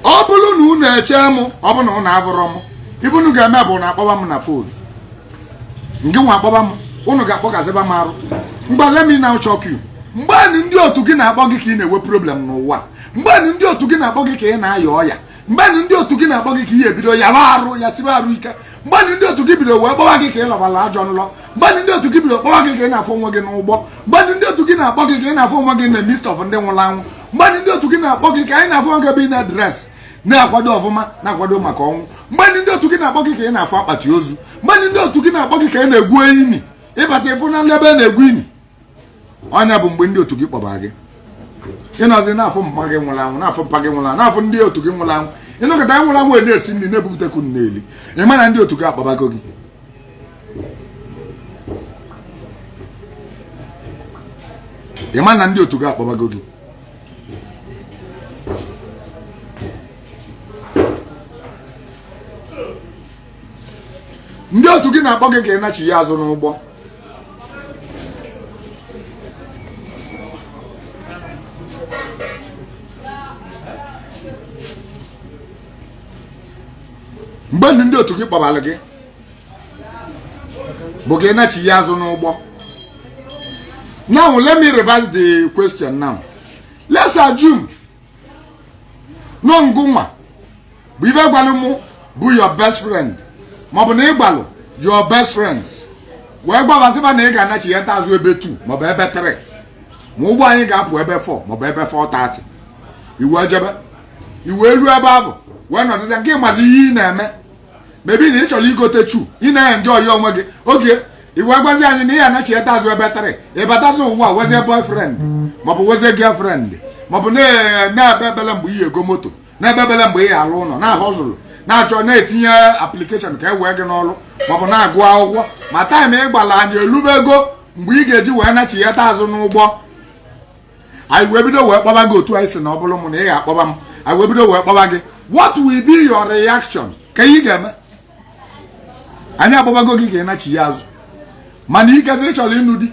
ọ bụrụ na unu eche m ọ bụ na unu avụrọ m ibe unu ga-eme bụ na akpọba m na fon nke nwa akpọba m unu ga-akpọgaziba m arụ mgbe let me now shock you mgbe ndị otu gị na-akpọ gị ka ị na-enwe problem n'ụwa mgbe ndị otu gị na-akpọ gị ka ị na-aya ọya mgbe ndị otu gị na-akpọ gị ka ị ebido ya arụ ya sibe arụ ike mgbe ndị otu gị bido wee kpọwa gị ka ị lọbala ajọ nlọ mgbe ndị otu gị bido kpọwa gị ka ị na-afụ onwe gị n'ụgbọ mgbe ndị otu gị na-akpọ gị ka ị na-afụ onwe gị na midst of ndị nwụrụ anwụ mgbe ndị otu gị na-akpọ gị ka anyị na-afụ onwe gị ebe ị na-adres na-akwado ọfụma na-akwado maka ọnwụ mgbe ndị otu gị na-akpọ gị ka ị na-afụ akpati ozu mgbe ndị otu gị na-akpọ gị ka ị na-egwu ini ịbata ịfụ na ndị ebe na-egwu ini ọnya bụ mgbe ndị otu gị kpọbara gị ịnọzi na-afụ mpa gị nwụrụ anwụ na-afụ mpa gị nwụrụ anwụ na-afụ ndị otu gị nwụrụ anwụ ịnọkọta anyị nwụrụ anwụ na-esi nri na-ebupụtakwu n'eli ịma na ndị otu gị akpọbago gị ịma na ndị otu gị akpọbago gị ndị otu gị na-akpọ gị ka ị nachi ya azụ n'ụgbọ mgbe ndị otu gị kpọbara gị bụ ka ị nachi ya azụ n'ụgbọ. Now let me reverse the question now. Let's assume no ngụnwa bụ ibe gbalụ mụ bụ your best friend maọbụ na ịgbalụ your best friends wee gbabasịba na ị ga-anachi ya azụ ebe 2 maọbụ ebe 3 ma ụgbọ anyị ga-apụ ebe 4 maọbụ ebe 4:30 iwe jebe iwe ruo ebe ahụ wee nọdụzie nke ịmazi ihe ị na-eme mebi na ị chọrọ igote chu ị na-enjoy onwe gị oge iwe gwazi anyị na ị anachi ya azụ ebe 3 ịbatazi ụwa wezie boyfriend maọbụ wezie girlfriend maọbụ na-ebe ebele mgbe ị ego moto na-ebe ebele mgbe ị alụ ụlọ na-ahụ zụrụ na-achọ na-etinye application ka e wee gị n'ọrụ maọbụ na-agụ akwụkwọ ma taịm ịgbala anyị elubego mgbe ị ga-eji wee nachi ya azụ n'ụgbọ anyị wee bido wee kpọba gị otu anyị si na ọ bụrụ m na ị ga-akpọba m anyị wee bido wee kpọba gị what will be your reaction ka ị ga-eme anyị akpọbago gị ka ị nachi ya azụ mana ikezi ịchọrọ ịnụ di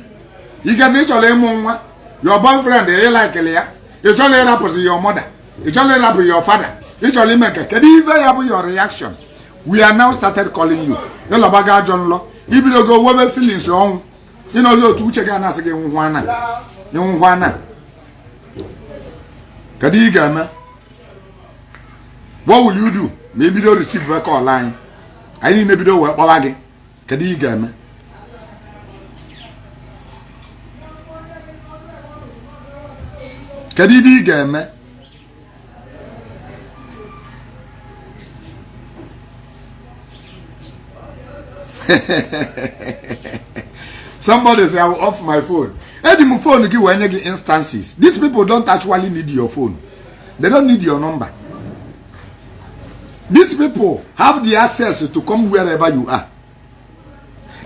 ikezi ịchọrọ ịmụ nwa your boyfriend ịlaikele ya ịchọrọ ịrapụzi your mother ịchọrọ ịrapụ your father ịchọrọ ime nke kedu ibe ya bụ your reaction we are now started calling you ịlọbaga ajọ nlọ ibidogo webe feelings ọnwụ ịnọzi otu uche ga na-asị gị ịnwụhwa na kedu ị ga-eme what will you do ma ebido receive call anyị niile bido wee kpọwa gị kedu ị ga-eme kedu ibe ị ga-eme somebody say I will off my phone. Eji m phone gị wee nye gị instances. These people don't actually need your phone. They don't need your number. These people have the access to come wherever you are.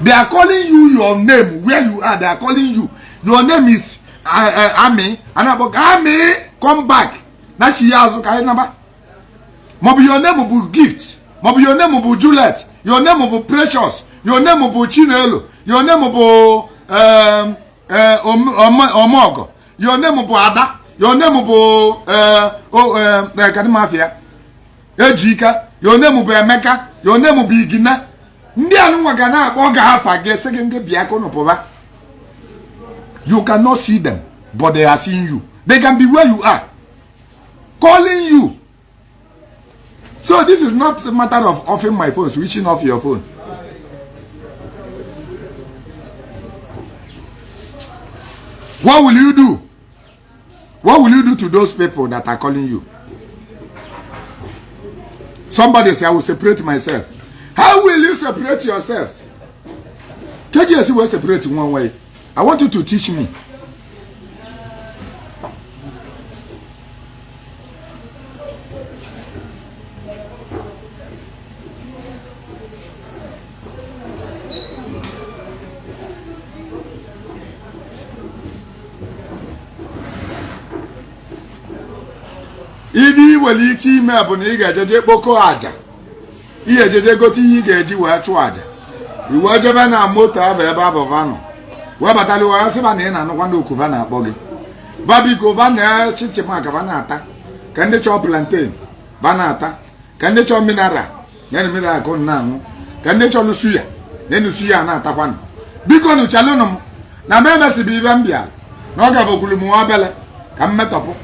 They are calling you your name where you are. They are calling you. Your name is Ami. And about Ami, come back. Now she has okay number. Maybe your name will be Gift. Maybe your name will be Juliet. Your name will be Precious. Your name will be Chinelo. Your name will be Omogo. Your name will be Ada. Your name will be Kadimafia. Ejika. Your name will be Emeka. Your name will be Igina. Ndị anụnwa ga na-akpọ afa gị sị gị nke bịa ka unu pụba. You cannot see them, but they are seeing you. They can be where you are, calling you. So this is not a matter of offing my phone, switching off your phone. What will you do? What will you do to those people that are calling you? Somebody say, I will separate myself. How will you separate yourself? KGS will separate in one way. I want you to teach me. Idi were ike ime bụ na ị ga-ejeje kpoko aja. Ihe ejeje gote ihe ị ga-eji wee chụọ aja. Iwe jebe na moto abụ ebe abụba nọ. Wee batali wee sị ba na ị na-anụkwa ndị okuva na-akpọ gị. Babiko ba na chichimaka ba na-ata. Ka ndị chọọ plantain ba na-ata. Ka ndị chọọ mineral na mineral ka na-aṅụ. Ka ndị chọọ suya na suya na-atakwanụ. Biko nụchalụnụ m na m emesibi ibe m bịara na ọ ga-abụkwulu m obele ka m metọpụ.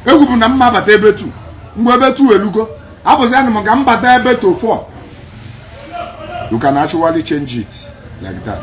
Egwu bụ na mma bata ebe 2 mgbe ebe 2 elugo abụzi anụ m ka m bata ebe 4. You can actually change it like that.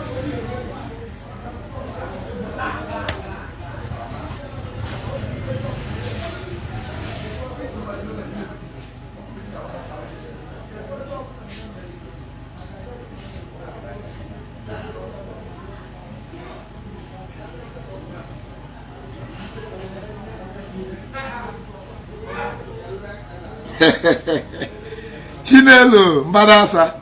Chinelo Mbadasa.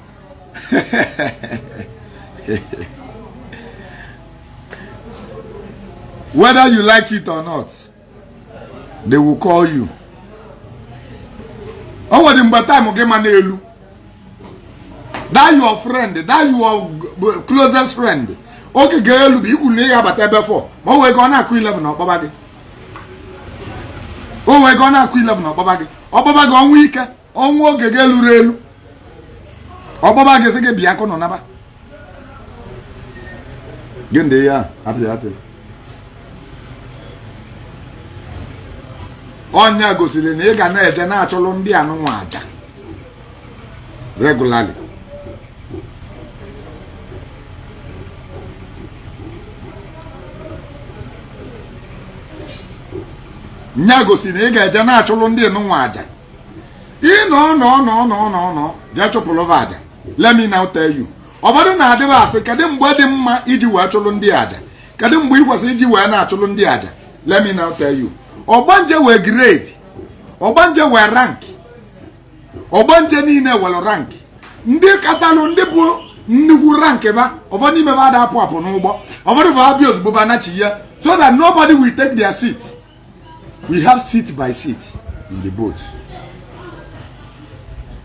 Whether you like it or not, they will call you. Oh, the time elu. That your friend, that your closest friend. Okay, girl, you could lay about before. Oh, we're gonna quit 11 or Babagi. Oh, we're gonna quit 11 or Babagi. Or Babagi on week. On walk a girl. Or Babagi say, Biaco no naba. Gende ya, happy. Onya gosili na ị ga na-eje na-achọlụ ndị anụnwa aja regularly. Nya gosili na ị ga-eje na-achọlụ ndị anụnwa aja. No. Je chụpụlụ aja. Let me now tell you. Obodo na-adịba asị kedu mgbe dị mma iji wee chụlụ ndị aja. Kedu mgbe ị kwesịrị iji wee na-achụlụ ndị aja. Let me now tell you. Ogbanje were grade. Ogbanje were rank. Ogbanje niile were rank. Ndị katalụ ndị bụ nnukwu rank ba. Obodo n'ime ba da apụ n'ụgbọ. Obodo ba abịa ozugbo ba nachi ya. So that nobody will take their seat. We have seat by seat in the boat.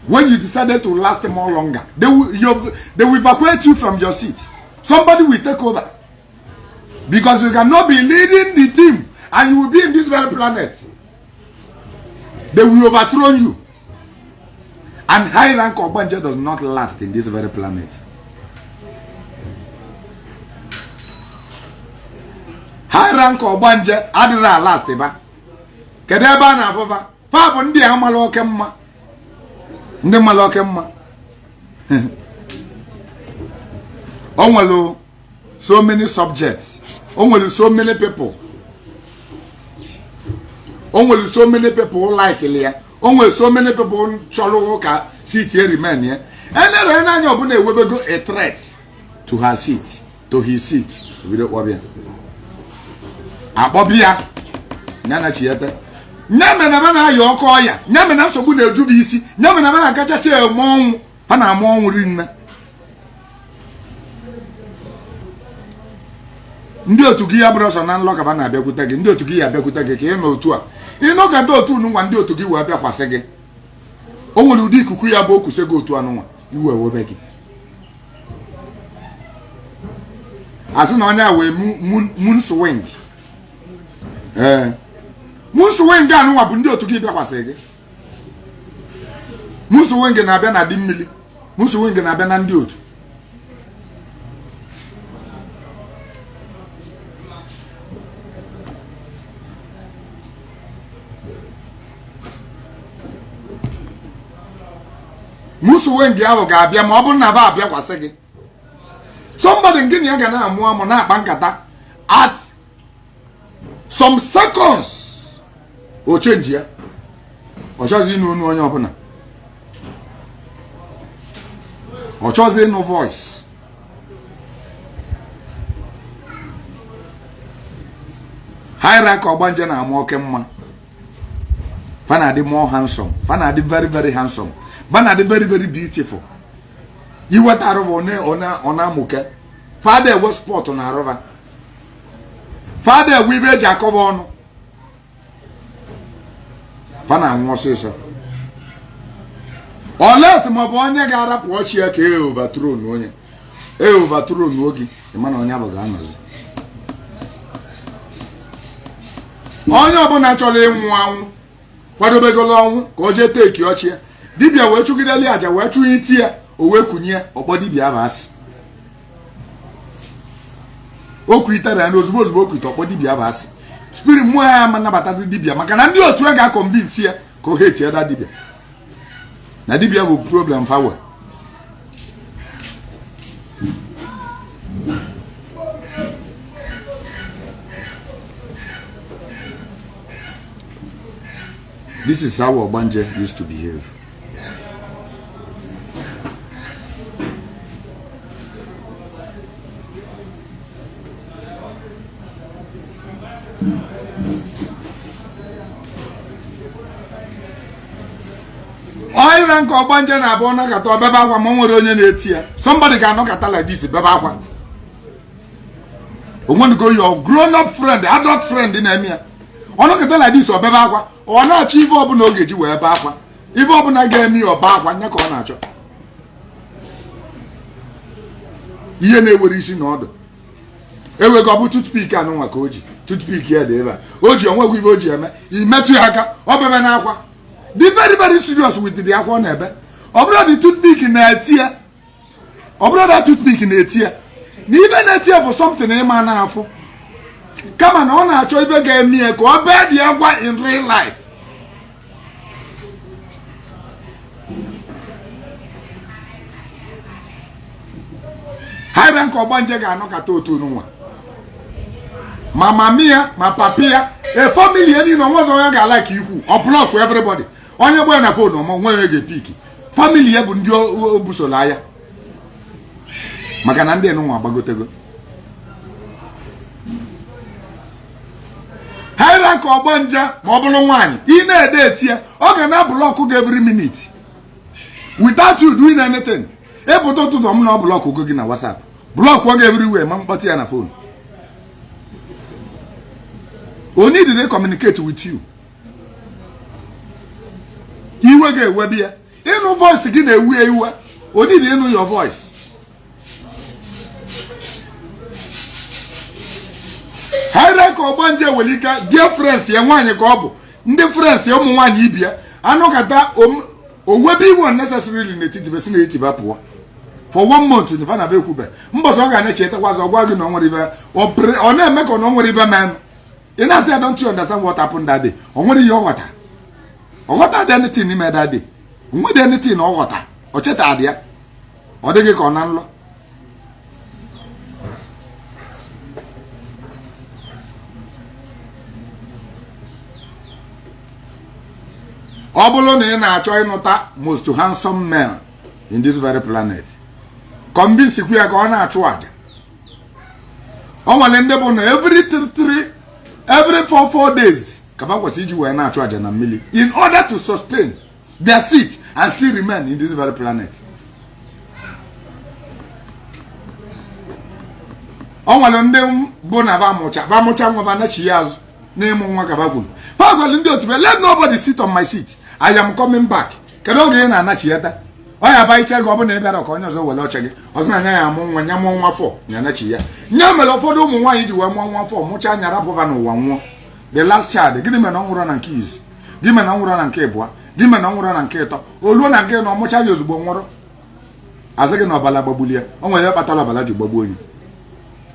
When you decided to last more longer, they will evacuate you from your seat. Somebody will take over. Because you cannot be leading the team and you will be in this very planet. They will overthrow you. And high rank Ogbanje does not last in this very planet. High rank Ogbanje adịra last eba. Kedu ebe a na-afụfa? Fa bụ ndị a mara oke mma. Ndị mara oke mma. Onwelu so many subjects. Onwelu so many people. Onwelu so many people like ya. Onwelu so many people chọrọ ka seat here remain here. Enere na anya ọbụna ewebego a threat to her seat, to his seat. Bido kwabia. Akpọbịa. Nyana chiete. Nyame na bana ayo ọkọ ya. Nyame na nsogbu na-eju bụ isi. Nyame na bana akachasị ọnwụ. Pa na amụ ọnwụ rinne. Ndị otu gị ya bụrụ ọsọ na nlọ ka ba na-abịakwute gị. Ndị otu gị ya abịakwute gị ka ị nọ otu a. Ị nọkọta otu nwa ndị otu gị wee bịakwasị gị. O nwere ụdị ikuku ya bụ okuse gị otu anụnwa. Iwe ewebe gị. Asị na onye a wee moon swing. Moon swing anụnwa bụ ndị otu gị bịakwasị gị. Moon swing na-abịa na dị mmiri. Moon swing na-abịa na ndị otu. Musu wengi ahụ ga-abịa ma ọ bụrụ na ba abịakwasị gị. Somebody nke na ya ga na-amụ amụ na-akpa nkata at some seconds o change ya. Ọ chọzi ịnụ onu onye ọbụla. Ọ chọzi ịnụ voice. high rank Ogbanje na amoke mma. Fana di more handsome. Fana di very very handsome. Fana di very very beautiful. You what arove ona muke. Father was sport on arova. Father we be Jacob on. Fana nwose so. Unless mo bo onye ga arap watch ya ka overthrow no onye. Overthrow no ogi. E mana onye abaga anozi. Onye ọbụla chọrọ ịnwụ anwụ kwadobegolo ọnwụ ka o jee teki ọchị ya dibịa wee chụgideli aja wee chụ iti ya o wee kunye ọkpọ dibịa ahụ asị okwu itere ya n'ozugbo ozugbo okwute ọkpọ dibịa ahụ asị spirit mmụọ ya ma nabatazi dibịa maka na ndị otu ya ga-akọmbinsi ya ka o heti eda dibịa na dibịa bụ problem fawe. This is how Ogbanje used to behave. Oil rank Ogbanje na abona kata beba akwa ma nwere onye na-eti ya. Somebody can knock at like this beba akwa. We want to go your grown up friend, adult friend in Emia. Ono kata like this or beba akwa. Ọ na-achọ ife ọbụla oge ji wee baa akwa ife ọbụla ga-eme ya ọba akwa nya ka ọ na-achọ ihe na-ewere isi na ọdụ ewego ọ bụ toothpick anụnwa ka o ji toothpick ya dị ebe a o ji onwegwu ife o ji eme imetụ ya aka ọ bebe n'akwa dị very very serious with the akwa ọ na-ebe ọ bụrụ dị toothpick na-eti ya ọ bụrụ da toothpick na-eti ya na ibe na-eti ya bụ something ịma na-afụ kama na ọ na-achọ ibe ga-eme ya ka ọ bee dị agwa in real life. High rank Ogbanje ga-anọkata otu nwa ma mami ya ma papi ya a family eni no nwezo ya ga-like ikwu ọ block everybody onye gbe na phone ọmọ nwe ya ga-epik family ya bụ ndị obusola ya maka na ndị nwa agbagotego. High rank Ogbanje ma ọ bụrụ nwaanyị ị na-ede etie ọ ga na block gị every minute without you doing anything. Epụta ụtụtụ m na ọ block gị na WhatsApp block gị everywhere ma mkpọtụ ya na phone. O need to communicate with you. Iwe ga-ewebi ya ịnụ voice gị na-ewu ewu o need ịnụ your voice. High rank Ogbanje welika dear friends ya nwaanyị ka ọ bụ ndị friends ya ụmụ nwaanyị ibia anọkata owebi iwe unnecessarily n'etiti besi na etiba pụọ for 1 month ndị fa na be kwube mbọsọ ọ ga na-echetakwazi ọgwa gị na onwere ibe ọ na-eme ka na onwere ibe man ị na-asị I don't you understand what happened that day o nwere ihe ọ ghọta dị anything n'ime that day o nwere anything ọ ghọta o cheta adị ya ọ dịghị ka ọ na nlọ. Ọ bụrụ na ị na-achọ ịnụta most handsome man in this very planet convince kwu ya ka ọ na-achụ aja. Ọ nwere ndị bụ na every 4 days ka ba kwesị iji wee na-achụ aja na mmiri in order to sustain their seat and still remain in this very planet. Ọ nwere ndị bụ na ba mụcha nwa ba na-chi ya azụ n'ịmụ nwa ka ba kwuru pa gwara ndị otu let nobody sit on my seat I am coming back. Kedu oge ị na-anachi ya taa ọ ya ba iche gị ọ bụ na ị bịara ka onye ọzọ were oche gị ọzọ na anya ya amụ nwa nya mụọ nwa 4 nya nachi ya nya mere ụfọdụ ụmụ nwaanyị ji wee mụọ nwa 4 mụcha anya rapụba n'ụwa nwụọ the last child gịnị mere na ọ nwụrụ na nke izi gị mere na ọ nwụrụ na nke ịbụa gị mere na ọ nwụrụ na nke ịtọ oluo na nke na ọmụcha ya ozugbo nwụrụ azị gị na ọbala gbagbuli ya o nwere kpatara ọbala ji gbagbuo onye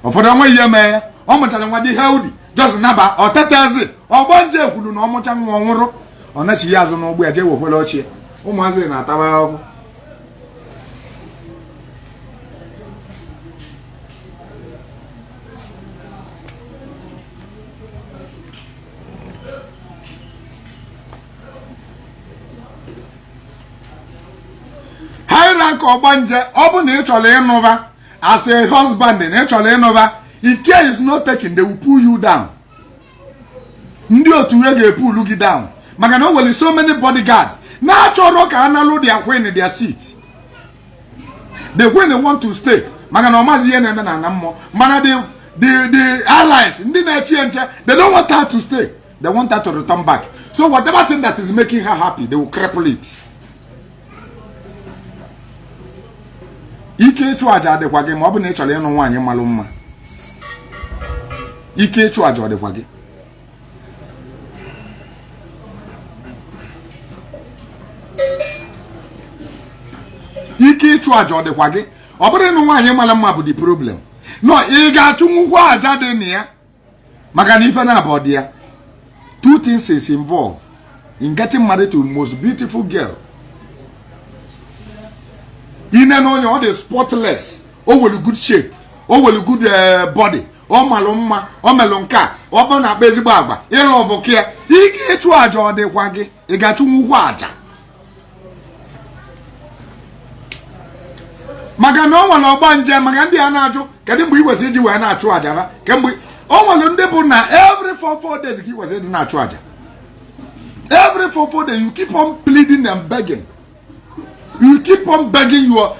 ụfọdụ ọnwa ihe mee ya ọ mụchara nwa dị healthy just naba ọ tetezi Ogbanje kwuru na ọ mụcha nwa ọ nwụrụ ọ nachi ya azụ n'ụgbọ ya jee wekwere ochie ụmụazị na-atawa ahụhụ. High rank Ogbanje ọ bụ na ị chọrọ ịnụva as a husband na ị chọrọ ịnụva if care is not taken they will pull you down. ndị otu ya ga-epulu gị down maka na o nwere so many bodyguards na-achọrọ ka analụ their queen their seat. The queen want to stay maka na ọmazi ihe na-eme na mmụọ mana the allies ndị na-echi nche they don't want her to stay. They want her to return back. So whatever thing that is making her happy, they will cripple it. Ike ịchụ aja adịkwa gị ma ọ bụ na ị chọrọ ịnụ nwaanyị malụ mma. Ike ịchụ aja adịkwa gị. Ike ịchụ aja adịkwa gị. Ọ bụrụ ịnụ nwaanyị malụ mma bụ the problem. No, ị ga-achụnwukwu aja dị na ya maka na ife na-abụ dị ya. Two things is involved in getting married to the most beautiful girl. In an onion, all the spotless, all with good shape, all with good body, all malumma, all melonka, all bona busy baba, in love of care. He get to a jaw de waggy, he got to move water. Magano, one Ogbanje, Magandi Anajo, can we was it you and I to Ajava? Can we? Oh, every 4 days he was in a charger. Every 4 days you keep on pleading and begging. You keep on begging your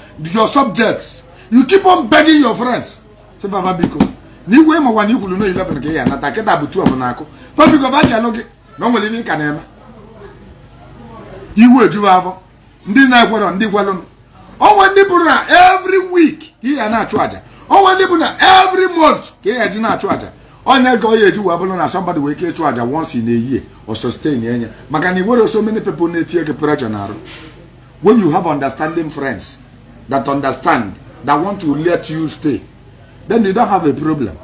subjects. You keep on begging your friends. Say Baba Biko. Ni we mo wani kulu no 11 ke ya na taketa butu obunako. For Biko ba cha no ge. No mo living kanema. Iwu eju avo. Ndi na ekwero ndi gwalo. O wani buru every week he na charger. O wani buru every month ke ya ji na charger. Onye go ye do wabolo na somebody we ke charge once in a year or sustain enya maka ni were so many people na tie ke pressure na aro. When you have understanding friends that understand, that want to let you stay, then you don't have a problem.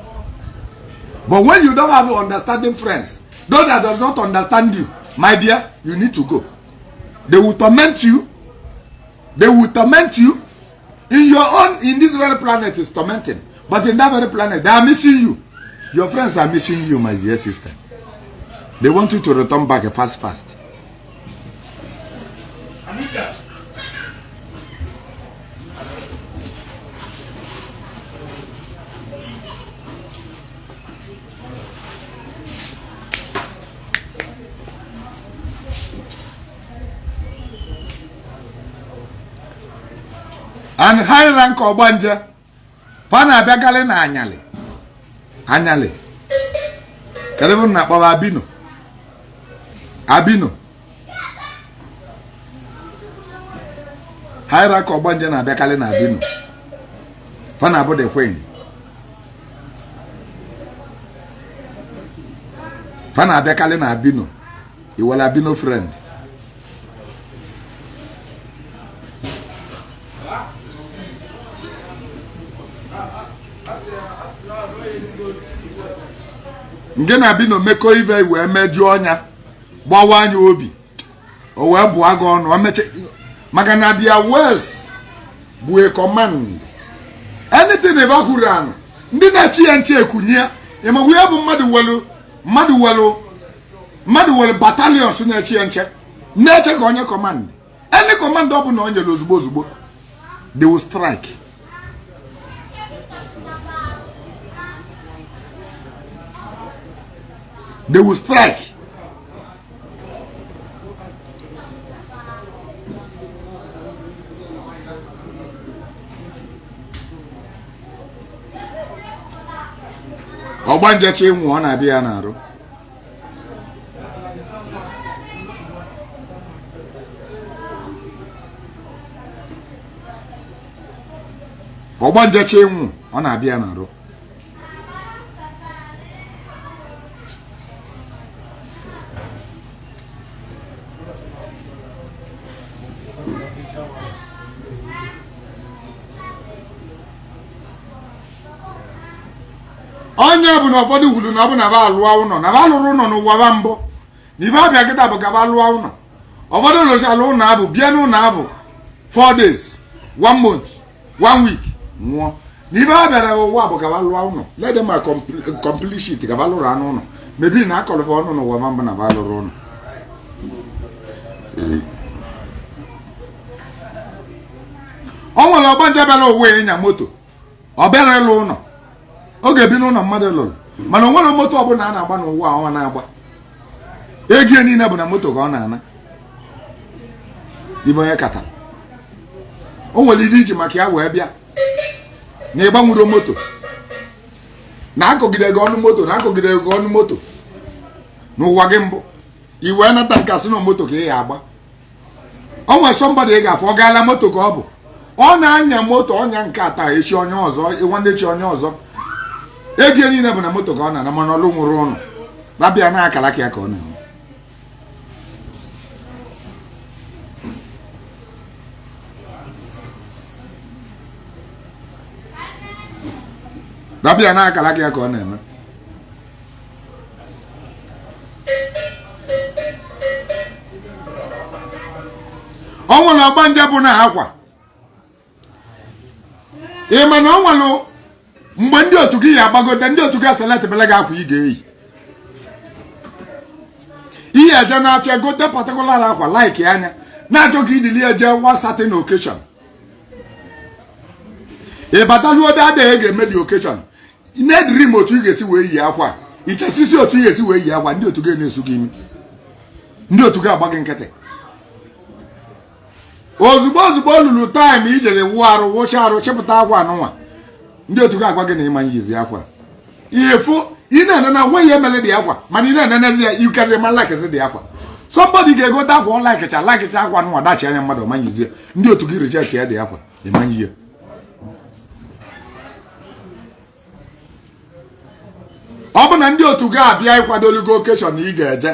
But when you don't have understanding friends, those that does not understand you, my dear, you need to go. They will torment you. They will torment you. In your own, in this very planet is tormenting, but in that very planet they are missing you. Your friends are missing you, my dear sister. They want you to return back fast. And high rank Ogbanje, Pana Begale na Anyale. Karibu na baba Abino. High rank Ogbanje na Begale na Abino. Pana abo de Queen. Pana Begale na Abino. You will Abino friend. Nge na Abino meko ive we meju onya gbawa anya obi o we bu aga onu o meche maka na dia words bu a command anything eba Quran ndị na chi ya nche ekunye emagu ya bụ mmadụ welu battalions na chi ya nche na-eche ka onye command any command ọ bụ na onye ozugbo they will strike. They will strike. Ogbanje chenwu ọ na-abịa na arụ. Ogbanje chenwu ọ na-abịa na arụ. Onye bụ na ụfọdụ gwuru na ọ bụ na ba alụọ ụnọ na ba alụrụ ụnọ n'ụwa ba mbụ na ibe abịa kịta bụ ka ba alụọ ụnọ ụfọdụ lụchalụ ụnọ abụ bịa n'ụnọ abụ 4 days 1 month 1 week nwụọ na ibe abịara ụwa bụ ka ba alụọ ụnọ let them complete shit ka ba lụrụ anụ ụnọ mebi na akọlụfa ọnụ n'ụwa ba mbụ na ba alụrụ ụnọ. O nwere Ogbanje bịara owe ịnya moto ọ bịara ịlụ ụnọ oge bi n'ụlọ mmadụ lụrụ mana o nwere moto ọbụla a na-agba n'ụwa ọ na-agba ego niile bụ na moto ka ọ na-ana ibe onye katara o nwere ihe iji maka ya wee bịa na ịgbanwero moto na akọgide gị ọnụ moto na akọgide gị ọnụ moto n'ụwa gị mbụ i wee nata nka sị na moto ka ị ya agba o nwere somebody ị ga-afọ ọ gaala moto ka ọ bụ ọ na-anya moto ọnya nke ata echi onye ọzọ nwanne echi onye ọzọ ego niile bụ na moto ka ọ na-ana mana ọlụ nwụrụ ụnụ babịa na akara ka ya ka ọ na-eme babịa na akara ka ya ka ọ na-eme ọ nwere Ogbanje bụ na akwa ị ma na ọ nwere mgbe ndị otu gị ya agbagote ndị otu gị aseletebele gị akwa ị ga-eyi ihe eje n'afịa gote patikular akwa laiki anya na-achọ ka ijili eje one certain occasion ị bataluo adịghị ga-eme dị occasion na-ediri m otu ị ga-esi wee yi akwa ichesisi otu ị ga-esi wee yi akwa ndị otu gị na-esu gị imi ndị otu gị agba gị nkịtị ozugbo ozugbo lulu taịm ijere wụ arụ wụcha arụ chepụta akwa anụnwa ndị otu gị agwa gị na ịma nyizi akwa ifu ị na-ene na nwe ihe emele dị akwa mana ị na-enenezi ya ikezi ma lakịzi dị akwa somebody ga-egote akwa ọ lakịcha akwa nwa dachi anya mmadụ ọma nyizie ndị otu gị reject ya dị akwa ịma nyi ya ọ bụ na ndị otu gị abịa ịkwadolugo okeshọn ị ga-eje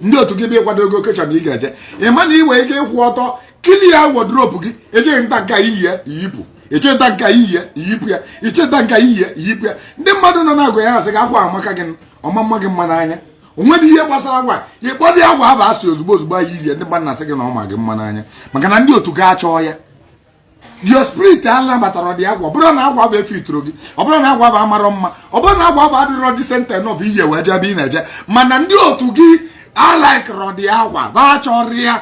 ndị otu gị bịa ịkwadolugo okeshọn ị ga-eje ịma na ị nwere ike ịkwụ ọtọ kili ya wọdropu gị echeghị nta nka iyi ya iyipụ echeta nka iyi ya iyipụ ya icheta nka iyi ya iyipụ ya ndị mmadụ nọ na-agwa ya asị gị akwa amaka gị ọma mma gị mma n'anya onwedị ihe gbasara agwa ịkpọdị agwa aba asị ozugbo ozugbo anyị iyi ya ndị mmadụ na-asị gị na ọma gị mma n'anya maka na ndị otu gị achọọ ya dio spirit ala batara dị agwa ọ bụrụ na agwa bụ efe itoro gị ọ bụrụ na agwa bụ amarọ mma ọ bụrụ na agwa bụ adịrọ disente nọf iyi wee jebe ị na-eje mana ndị otu gị alaikrọ dị agwa ba chọrọ ya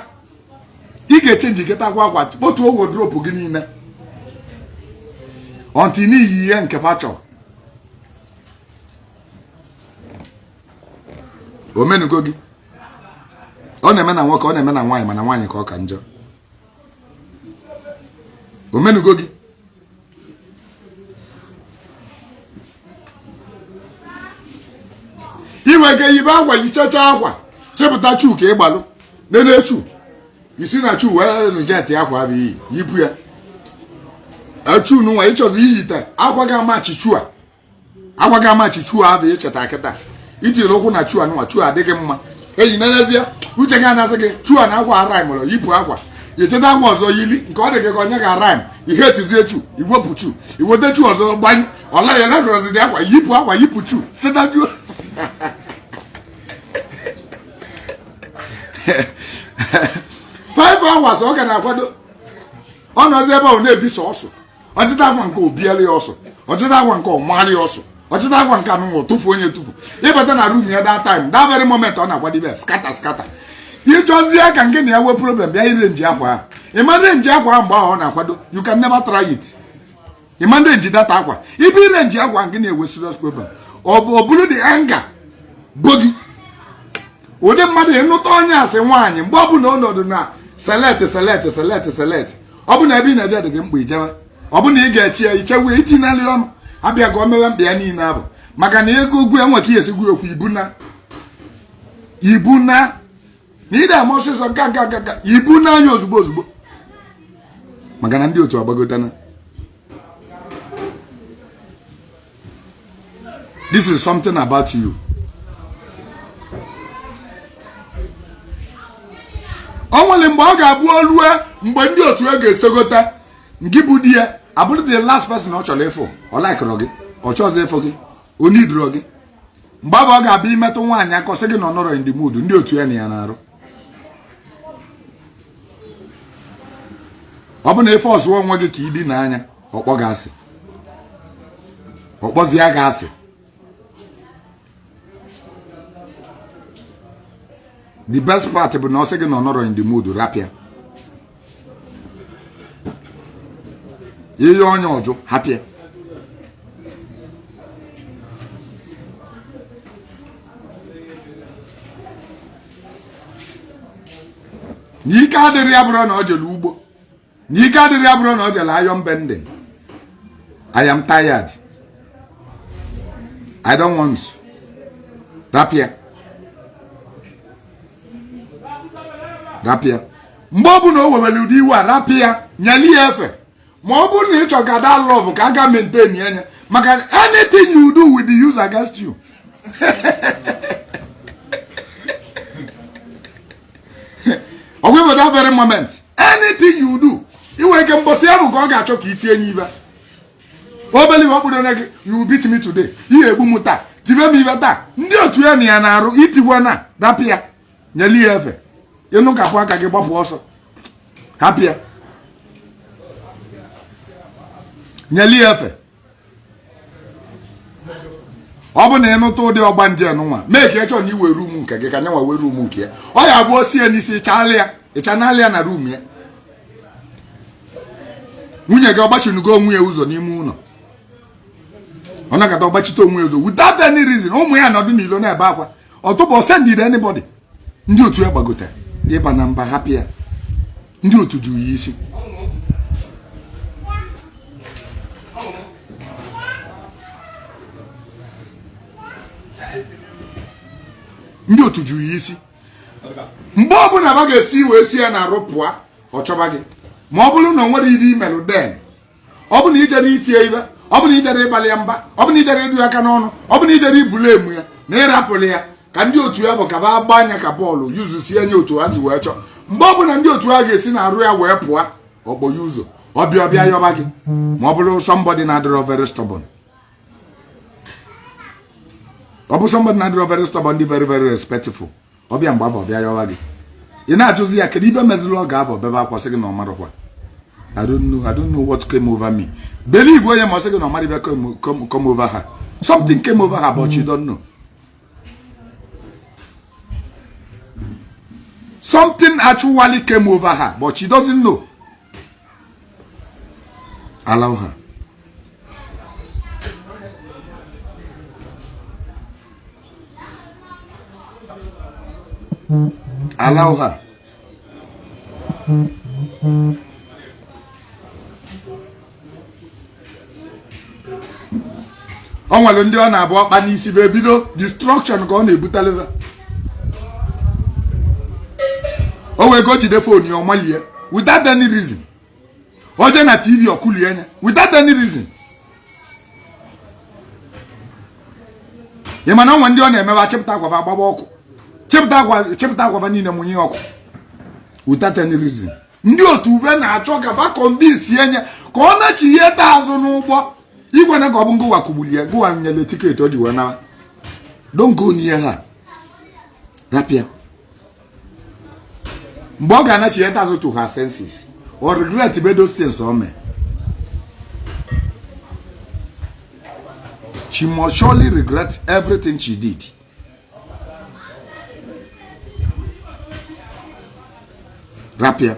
ị ga-echenji gịta agwa kpotuo wodropu gị niile ọntị n'iyi ihe nke fa chọrọ omenugo gị ọ na-eme na nwoke ọ na-eme na nwaanyị mana nwaanyị ka ọ ka njọ omenugo gị inwe ike yibe akwa yichacha akwa chepụta chu ka ị gbalụ nene chu isi na chu wee reject akwa abịghị yipụ ya chu nwa ị chọrọ iyite akwa gị amachi chu a akwa gị amachi chu a abịghị icheta kịta itiri ụkwụ na chu anụnwa chu adịghị mma eyi nenezie uche gị anasị gị chu a na akwa araim mụrụ yipụ akwa icheta akwa ọzọ yili nke ọ dị gị ka onye ga-araim ihe etizie chu iwepụ chu iweta chu ọzọ gbanye ọla ya legọrọzi dị akwa yipụ chu cheta chu 5 hours ọ ga na-akwado ọ nọzi ebe ọ na-ebi sọsọ ọchịta akwa nke obiara ya ọsọ ọchịta akwa nke ọmara ya ọsọ ọchịta akwa nke anụnwa tụfu onye tụfu ịbata na room ya that time that very moment ọ na-akwadebe skata ịchọzie ka nke na ya wee problem bịa ire nji akwa ahụ ịma renji akwa ahụ mgbe ahụ ọ na-akwado you can never try it ịma renji data akwa ibe ire nji akwa nke na-ewe serious problem ọ bụrụ the anger bogi ụdị mmadụ ịnụta onye asị nwaanyị mgbe ọ bụla ọnọdụ na select ọ bụ na ebe ị na-eje dị gị mkpa ijewe ọ bụ na ị ga-echi ya ichewe itinali ọnụ abịa ka o mewe mkpa ya niile abụ maka na ego ugwu enwe ka ihe esigwu okwu ibu na ide ama ọsịsọ nka ibu n'anya ozugbo maka na ndị otu agbagotana this is something about you. O nwere mgbe ọ ga-abụ olue mgbe ndị otu e ga-esegota ngị bụ di ya abụrụ the last person ọ chọrọ ịfụ ọ laikụrụ gị ọ chọzọ ịfụ gị onye iduro gị mgbe ọ ga-abịa imetụ nwaanyị aka ọsị gị na ọ nọrọ in the mood ndị otu ya na ya na-arụ ọ bụ na ife ọzụọ onwe gị ka ịdị n'anya ọkpọ gị asị ọkpọzie gị asị the best part bụ na ọ sị gị na ọ nọrọ in the mood rapịa ihe onye ọjụ hapịa n'ike adịrị ya bụrụ na ọ jere ugbo n'ike adịrị ya bụrụ na ọ jere iron bending. I am tired. I don't want to. Rapia. Mgbe ọ bụ na o wewere ụdị iwe a rapia nyeli efe. Ma ọ bụrụ na ị chọga that love ka aga maintain anya maka anything you do will be used against you. Over that very moment, anything you do, you will get bossy ahụ ka ọ ga-achọ ka itie nye ibe. O believe ọ bụrụ na you will beat me today. Ihe egbu m taa, tibe m ibe taa. Ndị otu ya na ya na-arụ itigwa na rapia nyeli efe. Ịnụ kapụ aka gị gbapụ ọsọ. Hapịa. Nyeli efe. Ọ bụ na ịnụta ụdị Ogbanje nwa mee ka ịchọ na iwe room nke gị ka nya nwa were room nke ya. Ọ ya bụ osie n'isi ịchanalị ya na room ya. Nwunye gị ọgbachinugo onwe ya ụzọ n'ime ụlọ. Ọ nakata ọgbachite onwe ya ụzọ without any reason. Ụmụ ya nọdụ n'ilo na-ebe akwa. Ọtụpụ send anybody. Ndị otu ya gbagote ịba na mba hapụ ya. Ndị otu ju ya isi. Ndị otu ju ya isi. Mgbe ọ bụla ba ga-esi wee si ya na rụpụa ọ chọba gị. Ma ọ bụrụ na o nwere ihe imelụ den. Ọ bụ na ijere itie ibe, ọ bụ na ijere ịbalị ya mba, ọ bụ na ijere ịdụ aka n'ọnụ, ọ bụ na ijere ibulu emu ya na ịrapụrụ ya ka ndị otu ya bụ ka ba agba anya ka bọọlụ yuzusi anya otu ha si wee chọọ. Mgbe ọ bụ na ndị otu ha ga-esi na arụ ya wee pụọ ọkpọ ya ụzọ ọbịa yọba gị ma ọ bụrụ somebody na-adịrọ very stubborn. Ọ bụ somebody na-adịrọ very stubborn dị very very respectful. Ọbịa mgbe ọbịa yọba gị. Ị na-ajụzi ya kedu ibe meziri ọ ga-abọ bebe akwa sị gị na ọ marụkwa. I don't know what came over me. Believe where you must say no matter come over her. Something came over her, but she don't know. Something actually came over her, but she doesn't know. Allow her. Allow her. O nwere ndị ọ na-abụ ọkpa n'isi be bido destruction ka ọ na-ebutaleva. O wee go jide phone ya ọmalie without any reason. O je na TV ọkụlie anya without any reason. Ị ma na onwe ndị ọ na-emewa chepụta akwa agbaba ọkụ. Chepụta akwa niile mụnye ọkụ without any reason. Ndị otu uwe na-achọ ka ba convince anya ka ọ na-chi ihe taa azụ n'ụgbọ. Igwe na ka ọ bụ ngwa kugbuli ya gwa nyele ticket o ji wee na. Don't go near her. Rapia. Mgbe ọ ga-anachi ya taa azụ to her senses or regret be those things o mee. She must surely regret everything she did. Rapia.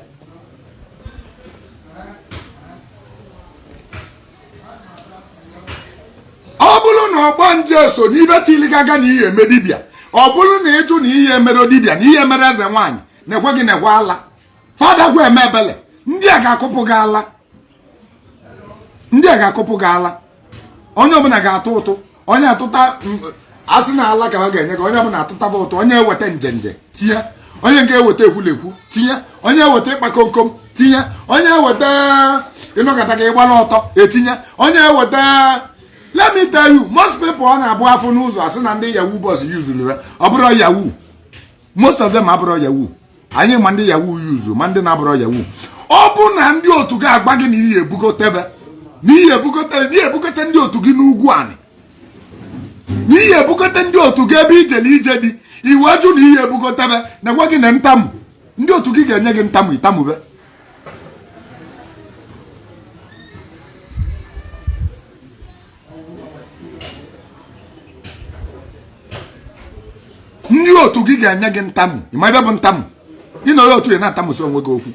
Ọ bụrụ na Ogbanje so n'ibe tiligaga na ihe eme dibia. Ọ bụrụ na ịjụ na ihe mere dibia na ihe mere eze nwaanyị na-ekwe gị na-ekwe ala. Fada gwa eme ebele. Ndị a ga-akụpụ gị ala. Ndị a ga-akụpụ gị ala. Onye ọbụla ga-atụ ụtụ. Onye atụta asị na ala ka ha ga-enye ka onye ọbụla atụtaba ụtụ. Onye eweta njenje tinye. Onye nke eweta ekwulekwu tinye. Onye eweta ịkpa komkom tinye. Onye eweta ịnọkọta ka ịgbala ọtọ etinye. Onye eweta. Let me tell you, most people on abu afọ n'ụzọ asị na ndị Yahoo boss use liwe. Ọ bụrụ Yahoo. Most of them abụrụ Yahoo. Anyị ma ndị Yahoo use, ma ndị na-abụrụ Yahoo. Ọ bụ na ndị otu gị agba gị na ihe ebukotebe. Na ihe ebukote ndị otu gị n'ugwu anị. Na ihe ebukote ndị otu gị ebe ije dị. Iwe jụ na ihe ebukotebe na gwa gị na ntamu. Ndị otu gị ga-enye gị ntamu itamube. Ndị otu gị ga-enye gị ntamu. Ịma ebe bụ ntamu. Ị nọrọ otu ya na-atamu so onwe gị okwu.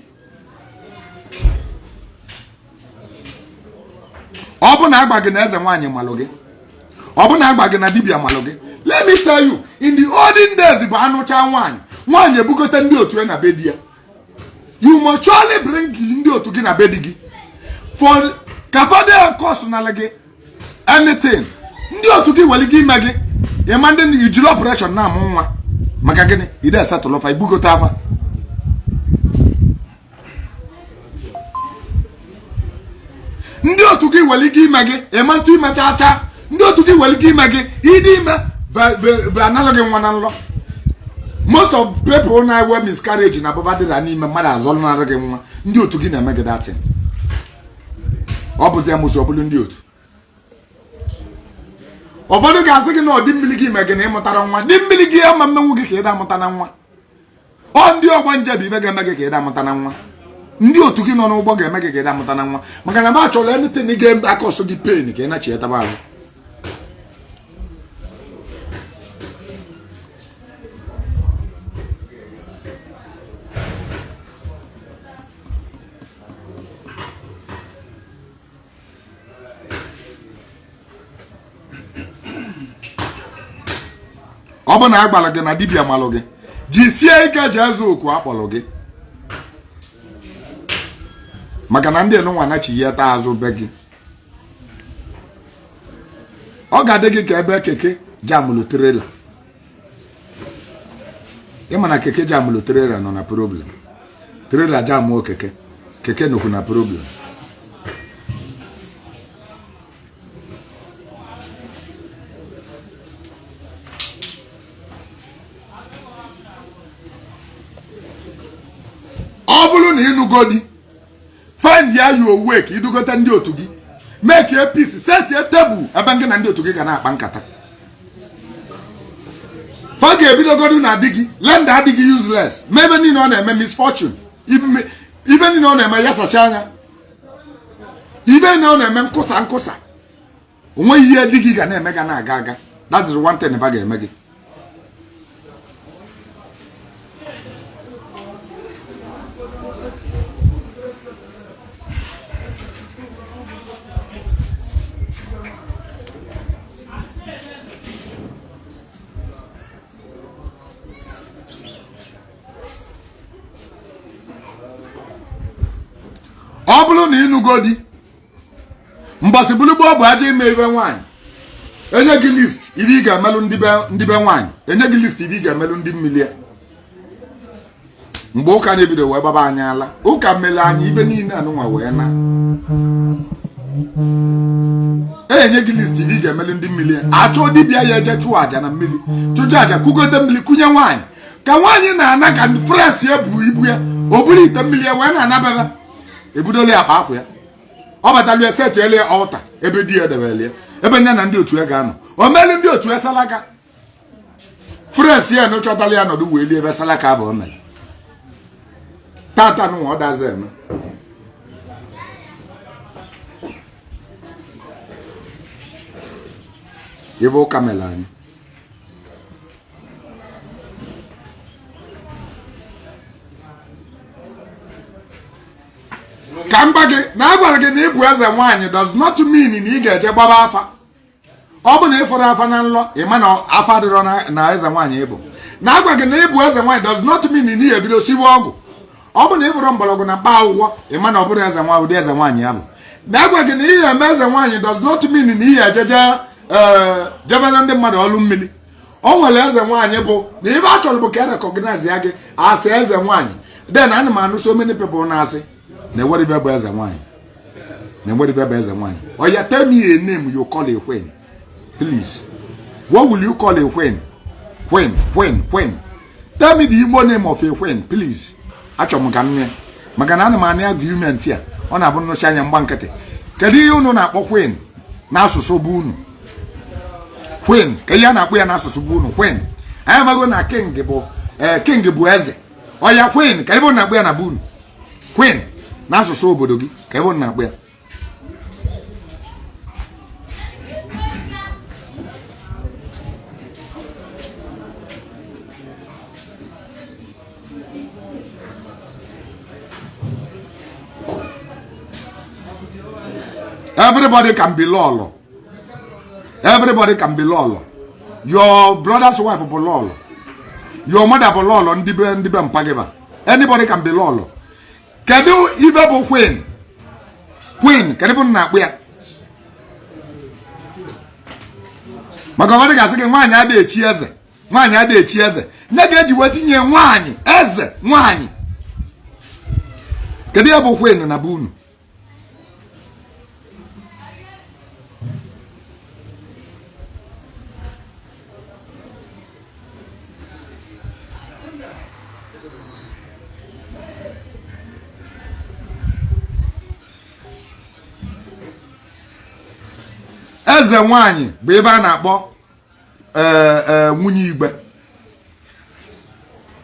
Ọ bụ na agba gị na eze nwaanyị malụ gị. Ọ bụ na agba gị na dibia malụ gị. Let me tell you, in the olden days bụ anụcha nwaanyị. Nwaanyị ebugote ndị otu ya na be di ya. you must surely bring ndị otu gị na be di gị for kafade course na lege anything ndị otu gị weli gị ime gị ịma ndị ijiri operation na amụ nwa maka gịnị ide settle fa ibugote afa ndị otu gị weli gị ime gị ịma ntụ ime chacha ndị otu gị weli gị ime gị ịdị ime bụ analogy nwa na nlọ. Most of people na we miscarriage na baba dira n'ime mmadụ azọlụ na gị nwa ndị otu gị na-eme gị datin ọ bụzi amusu ọbụlụ ndị otu ụfọdụ ga-asị gị na ọ dị mmiri gị ime gị na ịmụtara nwa dị mmiri gị ama mmenwu gị ka ịda amụta na nwa ọ ndị Ogbanje bụ ibe ga-eme gị ka ịda amụta na nwa ndị otu gị nọ n'ụgbọ ga-eme gị ka ịda amụta na nwa maka na ba chọrọ anything ị ga-akọsụ gị pain ka ị na-chi etaba azụ. ọ bụ na agbara gị na dibia malụ gị jisie ike ji ezu oku akpọrọ gị maka na ndị enunwa nachi ya taa azụ be gị ọ ga-adị gị ka ebe keke jamụlụ trela ịma na keke jamụlụ trela nọ na problem trela jamụọ keke nọkwu na problem. ọ bụrụ na ịnụgo di find ya you awake idugote ndị otu gị make a peace set a table ebe gị na ndị otu gị ga na-akpa nkata fa ga-ebidogodu na di gị lend adịghị useless ma ebe niile ọ na-eme misfortune ibe niile ọ na-eme yasacha anya ibe niile ọ na-eme nkụsa onweghị ihe di gị ga na-eme ga na-aga aga that is one thing fa ga-eme gị. ọ bụrụ na ịnụgo di mbọsị bụlụgbo ọ bụ aja ime ibe nwaanyị enye gị list iri ga-emelụ ndị be nwaanyị enye gị list iri ga-emelụ ndị mmili mgbe ụka na-ebido wee gbaba anyị ala ụka mmele anyị ibe niile anụnwa wee na enye gị list iri ga-emelụ ndị mmili achọ dibịa ya eje chụọ aja na mmili chụjụ aja kụgote mmili kụnye nwaanyị ka nwaanyị na-ana ka frens ya buru ibu ya o buru ite mmili ya wee na-anabara ebudole akpa akwụ ya ọ batalu ya set ele altar ebe di ya debele ebe nya na ndị otu ya ga-anọ o melu ndị otu ya salaka frens ya no chọtala ya nọdụ weli ebe salaka bụ o mere tata nụ ọ daze eme Evo kamela anyị ka mba gị na agwara gị na ịbụ eze nwaanyị does not mean na ị ga-eje gbaba afa ọ bụ na ịfọrọ afa na nlọ ịma na afa dịrọ na eze nwaanyị ịbụ na agwa gị na ịbụ eze nwaanyị does not mean na ị ebido siwe ọgwụ ọ bụ na ịfọrọ mgbọrọgwụ na mkpa akwụkwọ ịma na ọ bụrụ eze nwaanyị ụdị eze nwaanyị ya bụ na agwa gị na ihe eme eze nwaanyị does not mean na ihe ejeje jebele ndị mmadụ ọlụ mmiri o nwere eze nwaanyị bụ na ibe a chọrọ bụ ka e recognize ya gị asị eze nwaanyị then ana m anụ so many people na-asị na eweribe bụ eze nwaanyị na eweribe bụ eze nwaanyị oya tell me a name you call a queen please. What will you call a queen? Queen. Tell me the Igbo name of a queen please. Achọ m ka nne maka na ana m anụ argument a ọ na-abụ nnọchi anya mgba nkịtị kedu ihe unu na-akpọ queen n'asụsụ bụ unu queen ka ihe a na-akpọ ya n'asụsụ bụ unu queen anyị amago na king bụ eze oya queen ka ebe na-akpọ ya na bụ unu queen n'asụsụ obodo gị ka ebe na-akpọ ya everybody can be lolo. Everybody can be lolo. Your brother's wife bụ lolo. Your mother bụ lolo. Ndibe mpageba. Anybody can be lolo. kedu ibe bụ queen kedu bụ na akpụ ya maka ọ ga-asị gị nwaanyị adịghị echi eze nwaanyị adịghị echi eze nye ga-eji wee tinye nwaanyị eze nwaanyị kedu ya bụ queen na bụ unu eze nwaanyị bụ ebe a na-akpọ nwunye igwe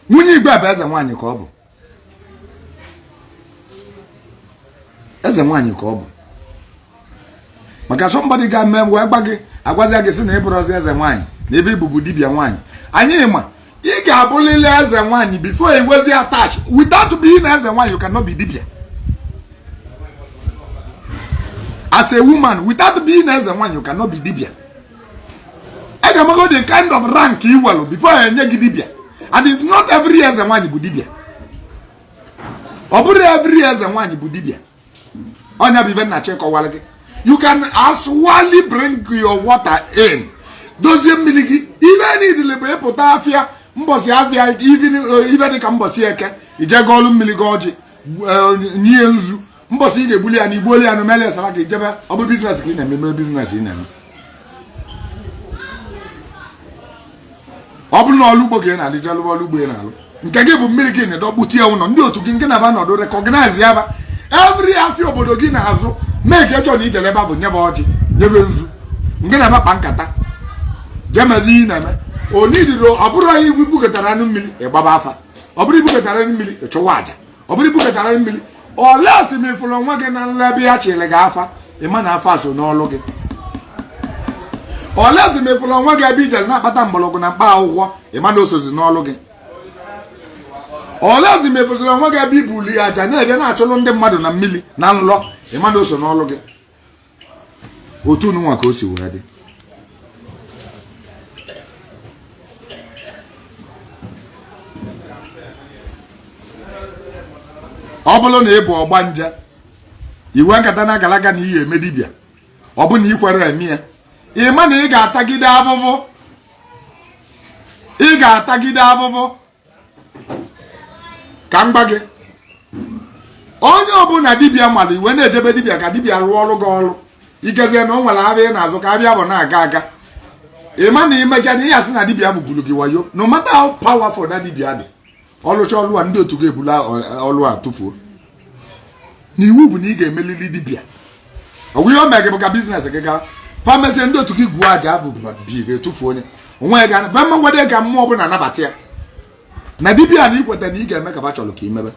bụ eze nwaanyị ka ọ bụ eze nwaanyị ka ọ bụ maka somebody ga-eme wee gba gị agwazia gị sị na ị bụrụzi eze nwaanyị na ebe ibubu dibịa nwaanyị anyị ma ị ga-abụlili eze nwaanyị before iwezi attach without being eze nwaanyị you cannot be dibịa as a woman without being eze nwaanyị you cannot be dibịa I can go the kind of rank you will before I nye gị dibịa and it's not every eze nwaanyị bụ dibịa ọ bụrụ every eze nwaanyị bụ dibịa onya bụ even na chekọwara gị you can as wally bring your water in dozie mmiri gị ibe niile bụ ịpụta afịa mbọsị afịa ibe dị ka mbọsị eke ijega ọlụ mmiri gị ọjị nye nzu mbọsị ị ga-egbuli ya na igbuoli ya na mele sara ka ijebe ọ bụ biznes ka ị na-eme biznes ị na-eme ọ bụrụ na ọlụ ugbo gị na-adịje alụ ọlụ ugbo ị na-alụ nke gị bụ mmiri gị na-edọkpụtie ụlọ ndị otu gị nke na-aba nọdụ rekọgnaiz ya ba every afịa obodo gị na-azụ mee ka echọ na ijele ebe bụ nyebe ọjị nyebe nzu nke na-amakpa nkata jemezi ihe na-eme onidiro ọ bụrụ anyị ibukọtara anụ mmiri ịgbaba afa ọ bụrụ ibukọtara anụ mmiri ịchụwa aja ọ bụrụ ibukọtara anụ mmiri olesi m ifụrụ onwe gị na nlebe ya chịrị gị afa ịma na afa so n'ọlụ gị olesi m ifụrụ onwe gị ebe ijere na-akpata mgbọrọgwụ na mkpa akwụkwọ ịma na osozi n'ọlụ gị olezi m ifụrụ onwe gị ebe ibuli aja na-eje na-achụlụ ndị mmadụ na mmiri na nlọ ịma na oso n'ọlụ gị otu nwa ka o si wee dị ọ bụrụ na ị bụ ọgbanje iwe nkata na agalaga na ihe eme dibịa ọ bụ na ị kwere eme ya ịma na ị ga-atagide abụbụ ka mgba gị onye ọbụla dibịa mmadụ iwe na-ejebe dibịa ka dibịa rụọ ọrụ gị ọrụ igezie na o nwere abịa na-azụ ka abịa bụ na-aga aga ịma na imecha na ihe asị na dibịa bụ buru gị wayo no matter how powerful that dibịa dị ọlụcha ọlụ a ndị otu ga-ebula ọlụ a tụfuo n'iwu bụ na ị ga-emelili dibịa ọgwụ ihe o mere gị bụ ka biznes gị gaa famasi ndị otu gị gwuo aja bụ biri etufuo onye onwe ga bemagwade ka mmụọ ọbụla anabata ya na dibịa na ikweta na ị ga-eme ka ba chọrọ ka imebe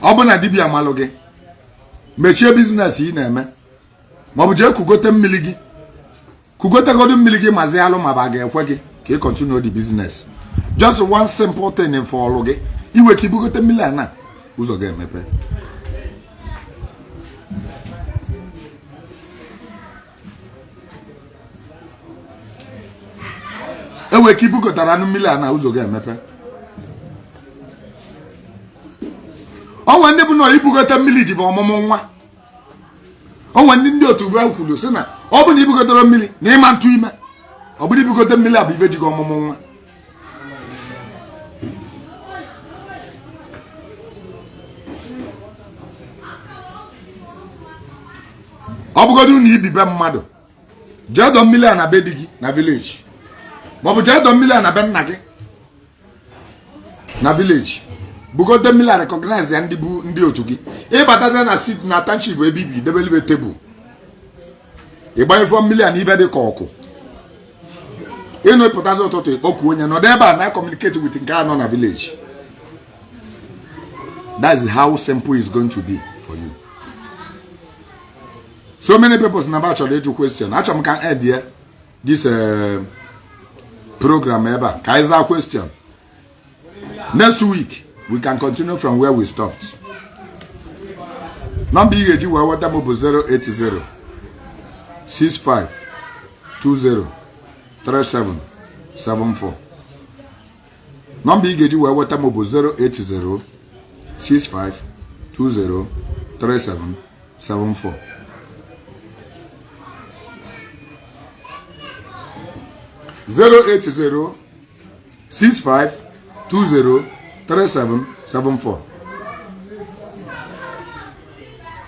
ọ bụ na dibịa malụ gị mechie biznes ị na-eme ma ọ bụ jee kugote mmiri gị kugotegodu mmiri gị mazi alụ ma ba ga-ekwe gị ka ị continue the business just one simple thing for ọlụ gị iwe ka ibugote mmiri a na ụzọ ga-emepe ewe ka ibukọtara anụ mmiri a na ụzọ ga-emepe onwe ndị bụ na ibugote mmiri ji bụ ọmụmụ nwa onwe ndị otu kwuru sị na ọ bụ na ibugotere mmiri na ịma ntụ ime ọ bụrụ ibugote mmiri a bụ ibe ji gị ọmụmụ nwa ọ bụgodu na ibibe mmadụ jee dọ mmiri a na be di gị na village maọbụ jee dọ mmiri a na be nna gị na village bugote mmiri a recognize ya ndị otu gị ịbatazie na sit na tanchi bụ ebe ibi debelive tebụl ịgbanyefọ mmiri a na ibe dị ka ọkụ ịnụpụtazi ụtụtụ ịkpọkụ onye nọdụ ebe a na communicate with nke anọ na village. That's how simple it's going to be for you. So many people in about your question. Actually, can add here this program ever. Kaiser question. Next week we can continue from where we stopped. Number EG water mobile 080 65 20 37 74. Number EG water mobile 080 65 20 37 74. Zero 80 65 20 37 74.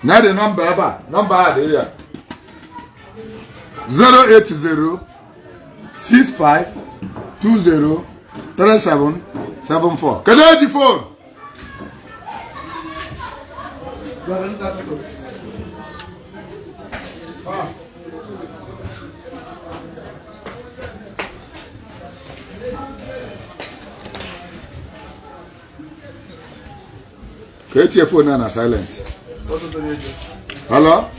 Now the number here 080 65 20 37 74. Can I have your phone? Fast. Get your phone on silent. Hello?